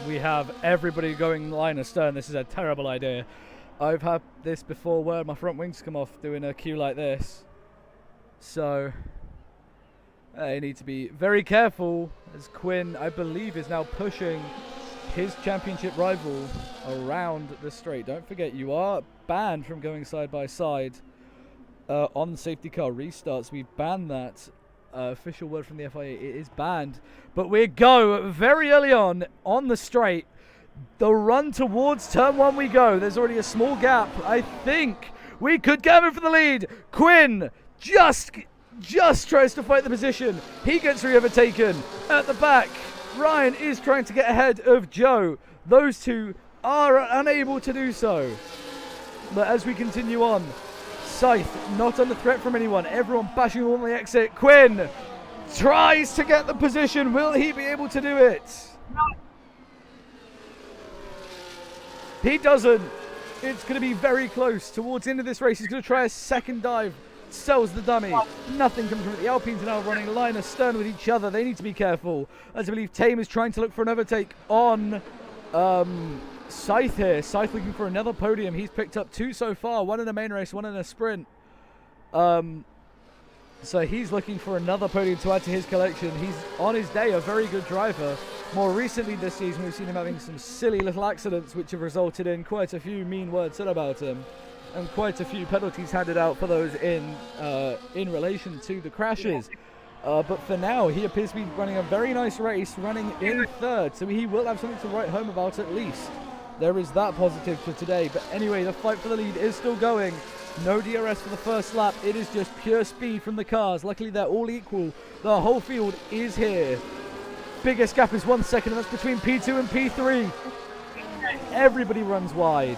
We have everybody going line astern. This is a terrible idea. I've had this before where my front wings come off doing a queue like this. So I need to be very careful as Quinn, I believe, is now pushing his championship rival around the straight. Don't forget, you are banned from going side by side on safety car restarts. We've banned that. Official word from the FIA, it is banned. But we go very early on the straight. The run towards turn 1 we go. There's already a small gap. I think we could get him for the lead. Quinn just tries to fight the position. He gets re-overtaken at the back. Ryan is trying to get ahead of Joe. Those two are unable to do so. But as we continue on, Scythe not under threat from anyone. Everyone bashing on the exit. Quinn tries to get the position. Will he be able to do it? He doesn't. It's going to be very close. Towards the end of this race, he's going to try a second dive. Sells the dummy. Nothing comes from it. The Alpines are now running line astern with each other. They need to be careful. As I believe Tame is trying to look for an overtake on Scythe here. Scythe looking for another podium. He's picked up 2 so far. 1 in a main race, 1 in a sprint. So he's looking for another podium to add to his collection. He's, on his day, a very good driver. More recently this season, we've seen him having some silly little accidents which have resulted in quite a few mean words said about him and quite a few penalties handed out for those in relation to the crashes. But for now, he appears to be running a very nice race, running in 3rd, so he will have something to write home about at least. There is that positive for today. But anyway, the fight for the lead is still going. No DRS for the first lap. It is just pure speed from the cars. Luckily, they're all equal. The whole field is here. Biggest gap is 1 second, and that's between P2 and P3. Everybody runs wide.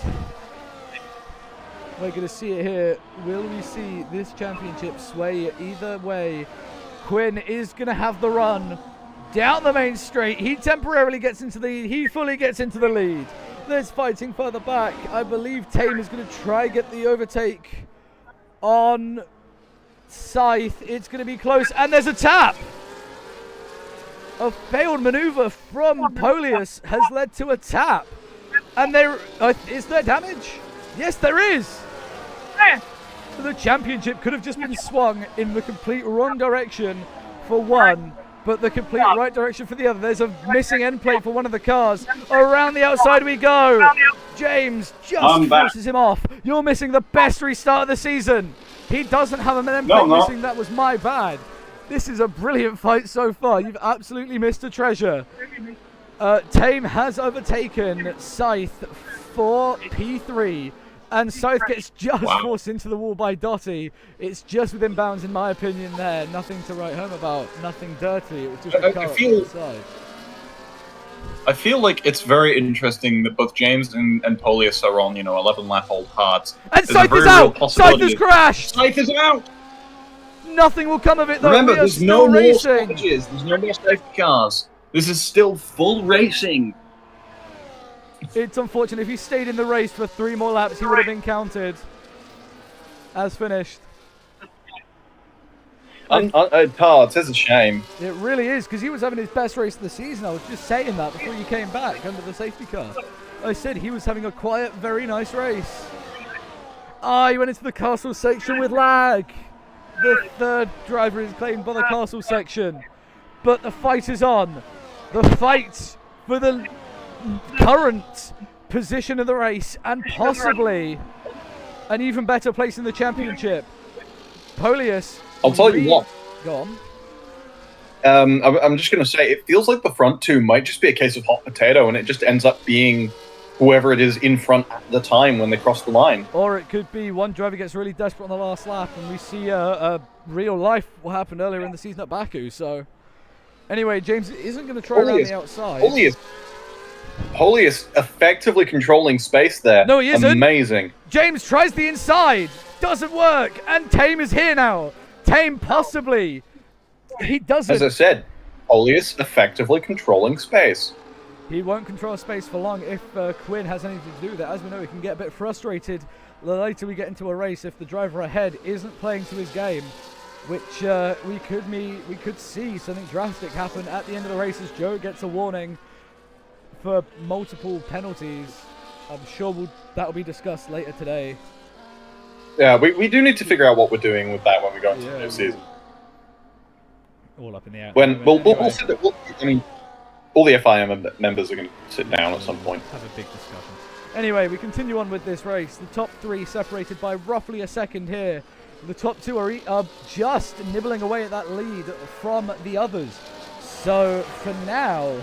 We're going to see it here. Will we see this championship sway either way? Quinn is going to have the run down the main straight. He temporarily gets into the lead. He fully gets into the lead. There's fighting further back. I believe Tame is going to try get the overtake on Scythe. It's going to be close, and there's a tap. A failed maneuver from Polius has led to a tap. And there is there damage? Yes, there is. The championship could have just been swung in the complete wrong direction for one, but the complete right direction for the other. There's a missing end plate for one of the cars. Around the outside we go. James just forces him off. You're missing the best restart of the season. He doesn't have an end plate missing. That was my bad. This is a brilliant fight so far. You've absolutely missed a treasure. Tame has overtaken Scythe for P3. And Scythe gets just forced into the wall by Dottie. It's just within bounds, in my opinion, there. Nothing to write home about. Nothing dirty. It was just a car on the side. I feel like it's very interesting that both James and Polius are on, 11-lap-old hards. And Scythe is out! Scythe has crashed! Scythe is out! Nothing will come of it, though. Remember, there's no more stoppages. There's no more safety cars. This is still full racing. It's unfortunate. If he stayed in the race for 3 more laps, he would have been counted as finished. It's a shame. It really is, because he was having his best race of the season. I was just saying that before you came back under the safety car. I said he was having a quiet, very nice race. He went into the castle section with lag. The 3rd driver is claimed by the castle section. But the fight is on. The fight for the current position of the race and possibly an even better place in the championship. Polius. I'll tell you what. Go on. I'm just going to say, it feels like the front two might just be a case of hot potato, and it just ends up being whoever it is in front at the time when they cross the line. Or it could be one driver gets really desperate on the last lap, and we see a real life what happened earlier in the season at Baku. So, anyway, James isn't going to try around the outside. Polius effectively controlling space there. No, he isn't. Amazing. James tries the inside. Doesn't work. And Tame is here now. Tame possibly. He doesn't. As I said, Polius effectively controlling space. He won't control space for long if Quinn has anything to do with it. As we know, he can get a bit frustrated the later we get into a race if the driver ahead isn't playing to his game, which we could see something drastic happen at the end of the race as Joe gets a warning for multiple penalties. I'm sure that'll be discussed later today. Yeah, we do need to figure out what we're doing with that when we go into the new season. All up in the air. When we'll sit there, I mean, all the FIM members are going to sit down at some point. Have a big discussion. Anyway, we continue on with this race. The top three separated by roughly a second here. The top two are just nibbling away at that lead from the others. So for now,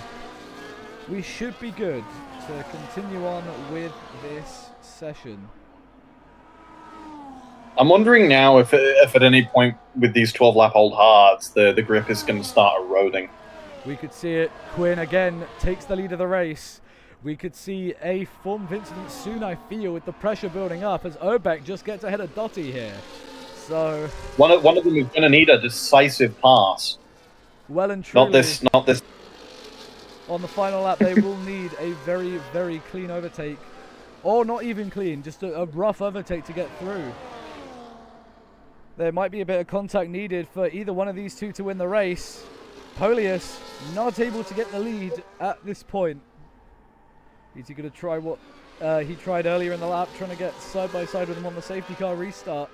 we should be good to continue on with this session. I'm wondering now if at any point with these 12-lap-old hards, the grip is going to start eroding. We could see it. Quinn again takes the lead of the race. We could see a form of incident soon, I feel, with the pressure building up as Obek just gets ahead of Dottie here. So one of them is going to need a decisive pass. Well and truly. Not this. On the final lap, they will need a very, very clean overtake. Or not even clean, just a rough overtake to get through. There might be a bit of contact needed for either one of these two to win the race. Polius not able to get the lead at this point. Is he going to try what he tried earlier in the lap, trying to get side by side with him on the safety car restart?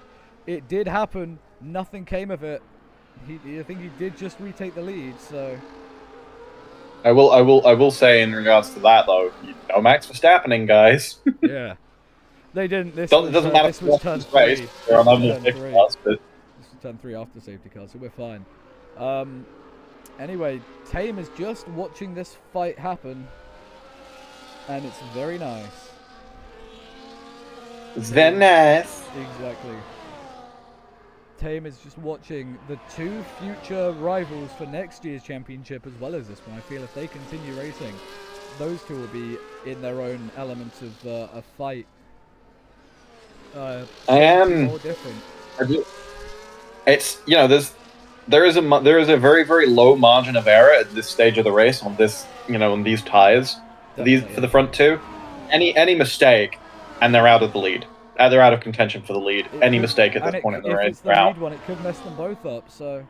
It did happen. Nothing came of it. I think he did just retake the lead. So I will say in regards to that though, no Max Verstappening, guys. Yeah, they didn't. This doesn't matter. This was turn 3. They're on cars, but this was turn 3 after safety car, so we're fine. Anyway, Tame is just watching this fight happen, and it's very nice. It's very nice. Exactly. Tame is just watching the two future rivals for next year's championship as well as this one. I feel if they continue racing, those two will be in their own element of a fight. I am more different. It's there is a very, very low margin of error at this stage of the race on this on these tires. For the front two, any mistake and they're out of the lead. They're out of contention for the lead. Any mistake at this point in the race, if it's the lead one, it could mess them both up. So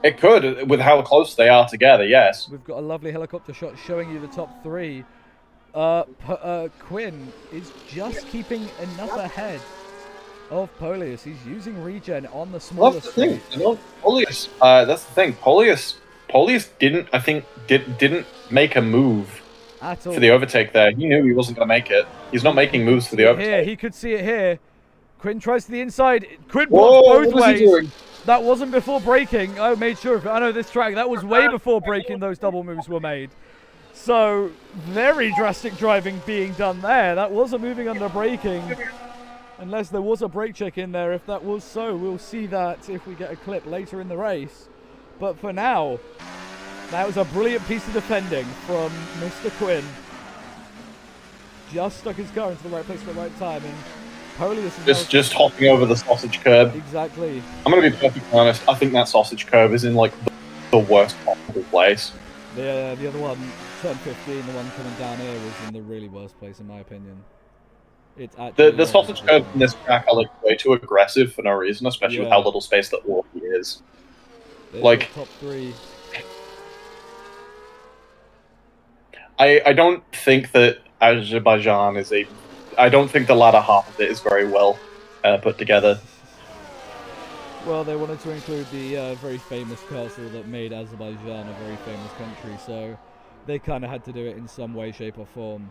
it could, with how close they are together. Yes. We've got a lovely helicopter shot showing you the top three. Quinn is just keeping enough ahead of Polius. He's using regen on the smallest. That's the thing. Polius. That's the thing. Polius didn't make a move at all for the overtake there. He knew he wasn't going to make it. He's not making moves for the overtake. Here, he could see it here. Quinn tries to the inside. Quinn blocks both ways. That wasn't before braking. I made sure of it. I know this track. That was way before braking. Those double moves were made. So very drastic driving being done there. That wasn't moving under braking. Unless there was a brake check in there. If that was so, we'll see that if we get a clip later in the race. But for now, that was a brilliant piece of defending from Mr. Quinn. Just stuck his car into the right place at the right time. And Polius is just hopping over the sausage curb. Exactly. I'm going to be perfectly honest. I think that sausage curb is in like the worst possible place. The other one, turn 15, the one coming down here, was in the really worst place in my opinion. It's the sausage curb in this track are like way too aggressive for no reason, especially with how little space that walkie is. There's like top three. I don't think that Azerbaijan is I don't think the latter half of it is very well put together. Well, they wanted to include the very famous castle that made Azerbaijan a very famous country, so they kind of had to do it in some way, shape, or form.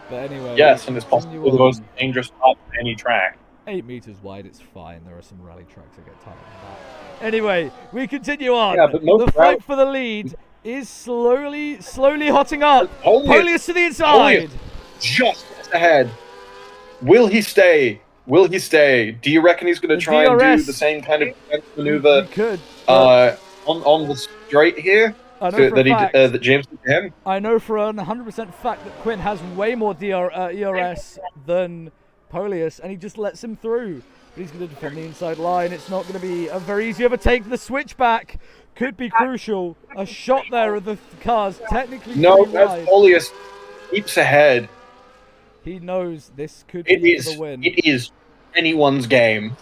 But anyway, yes, and it's possibly the most dangerous part of any track. 8 meters wide, it's fine. There are some rally tracks that get tighter than that. Anyway, we continue on. Yeah, but the fight for the lead is slowly hotting up. Polius to the inside. Just ahead. Will he stay? Will he stay? Do you reckon he's going to try and do the same kind of maneuver he could, on the straight here that James did to him? I know for a 100% fact that Quinn has way more ERS than Polius, and he just lets him through. but he's going to defend the inside line. It's not going to be a very easy overtake. The switchback could be crucial. A shot there of the cars, technically no, pretty wide. as Polius keeps ahead. He knows this could be for the win. It is anyone's game.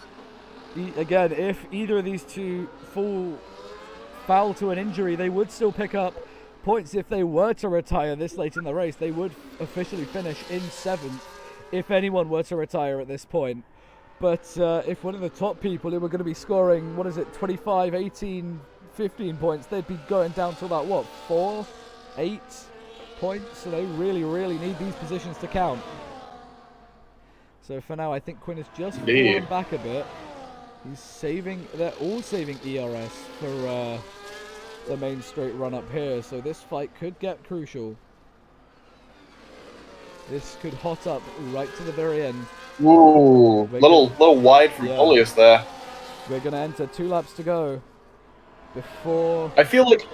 Again, if either of these two fall foul to an injury, they would still pick up points. If they were to retire this late in the race, they would officially finish in 7th if anyone were to retire at this point. But if one of the top people who were going to be scoring, 25, 18, 15 points, they'd be going down to about, 4, 8 points? So they really, really need these positions to count. So for now, I think Quinn has just fallen back a bit. He's saving, they're all saving ERS for the main straight run up here. So this fight could get crucial. This could hot up right to the very end. Ooh, little wide from Polius there. We're going to enter 2 laps to go before... I feel like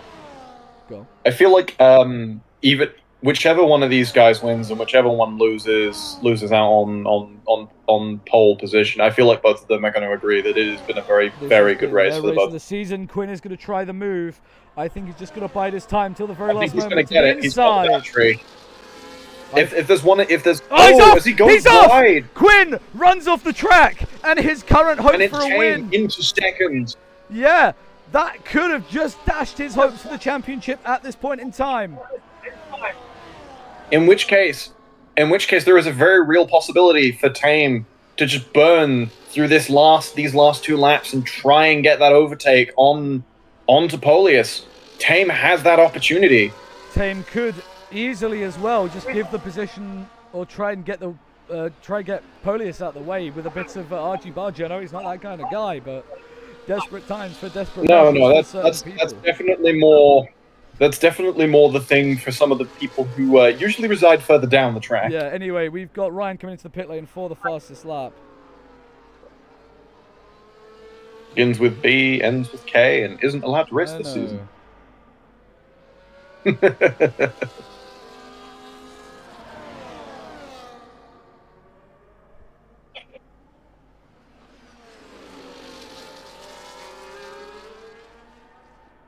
even whichever one of these guys wins and whichever one loses out on pole position, I feel like both of them are going to agree that it has been a very good race for the both. The season. Quinn is going to try the move. I think he's just going to bide his time till the very last moment. I think he's going to get it. He's got the battery. If there's is he goes he's wide. Off! Quinn runs off the track, and his current hope for a win into second. Yeah, that could have just dashed his hopes for the championship at this point in time. In which case, there is a very real possibility for Tame to just burn through these last 2 laps and try and get that overtake onto Polius. Tame has that opportunity. Tame could easily as well just give the position or try and get Polius out of the way with a bit of argy-bargy. I know he's not that kind of guy, but desperate times for desperate that's definitely more. That's definitely more the thing for some of the people who usually reside further down the track. Yeah, anyway, we've got Ryan coming into the pit lane for the fastest lap. Begins with B, ends with K, and isn't allowed to race this season.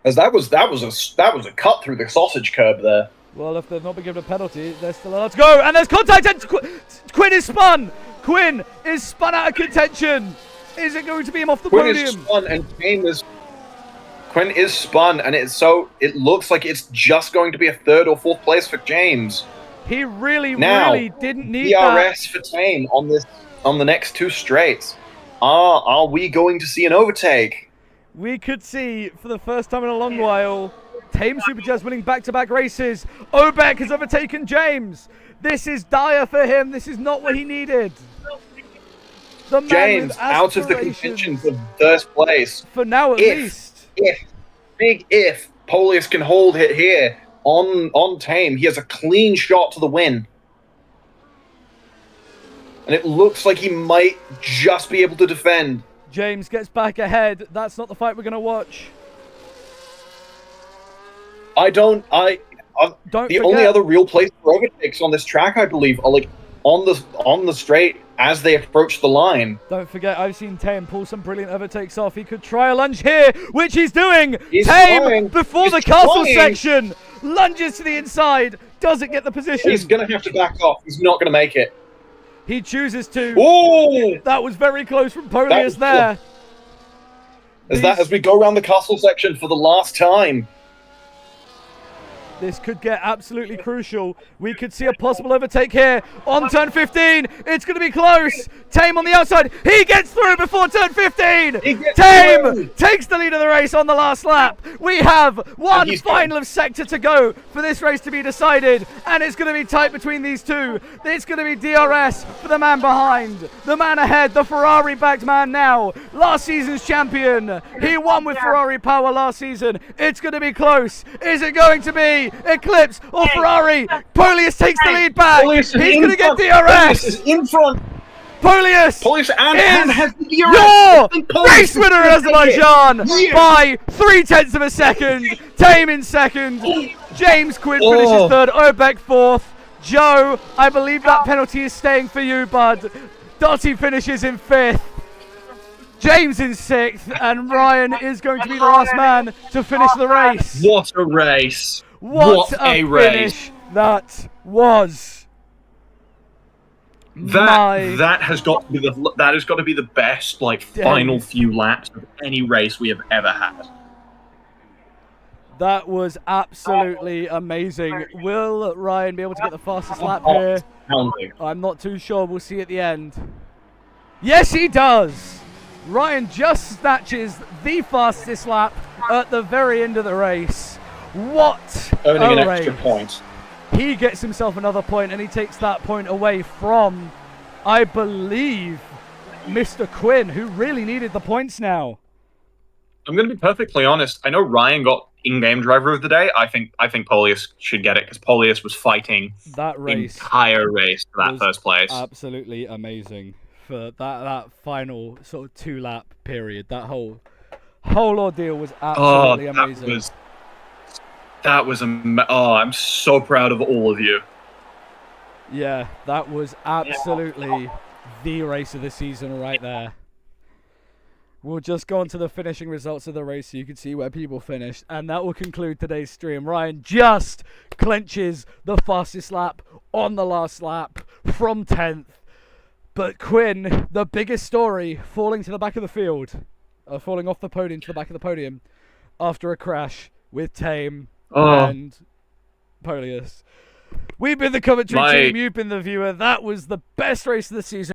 As that was a cut through the sausage curb there. Well, if they've not been given a penalty, they're still allowed to go. And there's contact, and Quinn is spun. Quinn is spun out of contention. Is it going to be him off the podium? Quinn is spun, and Quinn is spun, and it looks like it's just going to be a 3rd or 4th place for James. He really didn't need DRS for Tame on the next 2 straights. Are we going to see an overtake? We could see, for the first time in a long while, Tame Superjazz winning back-to-back races. Obek has overtaken James. This is dire for him. This is not what he needed. James out of the contention for 1st place. For now, at least. If Polius can hold it here on Tame, he has a clean shot to the win. And it looks like he might just be able to defend. James gets back ahead. That's not the fight we're going to watch. The only other real place for overtakes on this track, I believe, are like on the straight as they approach the line. Don't forget, I've seen Tame pull some brilliant overtakes off. He could try a lunge here, which he's doing. Tame, before the castle section, lunges to the inside. Doesn't get the position. He's going to have to back off. He's not going to make it. He chooses to. Ooh! That was very close from Polius there. As we go around the castle section for the last time. This could get absolutely crucial. We could see a possible overtake here on turn 15. It's going to be close. Tame on the outside. He gets through before turn 15. Tame takes the lead of the race on the last lap. We have one final of sector to go for this race to be decided. And it's going to be tight between these two. It's going to be DRS for the man behind. The man ahead, the Ferrari-backed man now. Last season's champion. He won with Ferrari power last season. It's going to be close. Is it going to be Eclipse or Ferrari? Polius takes the lead back. He's going to get DRS. Polius is in front. Polius and has the DRS. Your race winner, Azerbaijan, by 0.3 of a second. Tame in second. James Quinn finishes 3rd. Obek 4th. Joe, I believe that penalty is staying for you, bud. Dottie finishes in 5th. James in 6th, and Ryan is going to be the last man to finish the race. What a race! What a finish that was! That has got to be the best final few laps of any race we have ever had. That was absolutely amazing. Will Ryan be able to get the fastest lap here? I'm not too sure. We'll see at the end. Yes, he does! Ryan just snatches the fastest lap at the very end of the race. What earning a an race. extra point. He gets himself another point, and he takes that point away from, I believe, Mr. Quinn, who really needed the points now. I'm going to be perfectly honest. I know Ryan got in-game driver of the day. I think Polius should get it because Polius was fighting that race, entire race for that first place. Absolutely amazing for that final sort of 2-lap period. That whole ordeal was absolutely amazing. I'm so proud of all of you. Yeah, that was absolutely the race of the season right there. We'll just go on to the finishing results of the race so you can see where people finished. And that will conclude today's stream. Ryan just clinches the fastest lap on the last lap from 10th. But Quinn, the biggest story, falling to the back of the field. Falling off the podium to the back of the podium after a crash with Tame and Polius. We've been the commentary team. You've been the viewer. That was the best race of the season.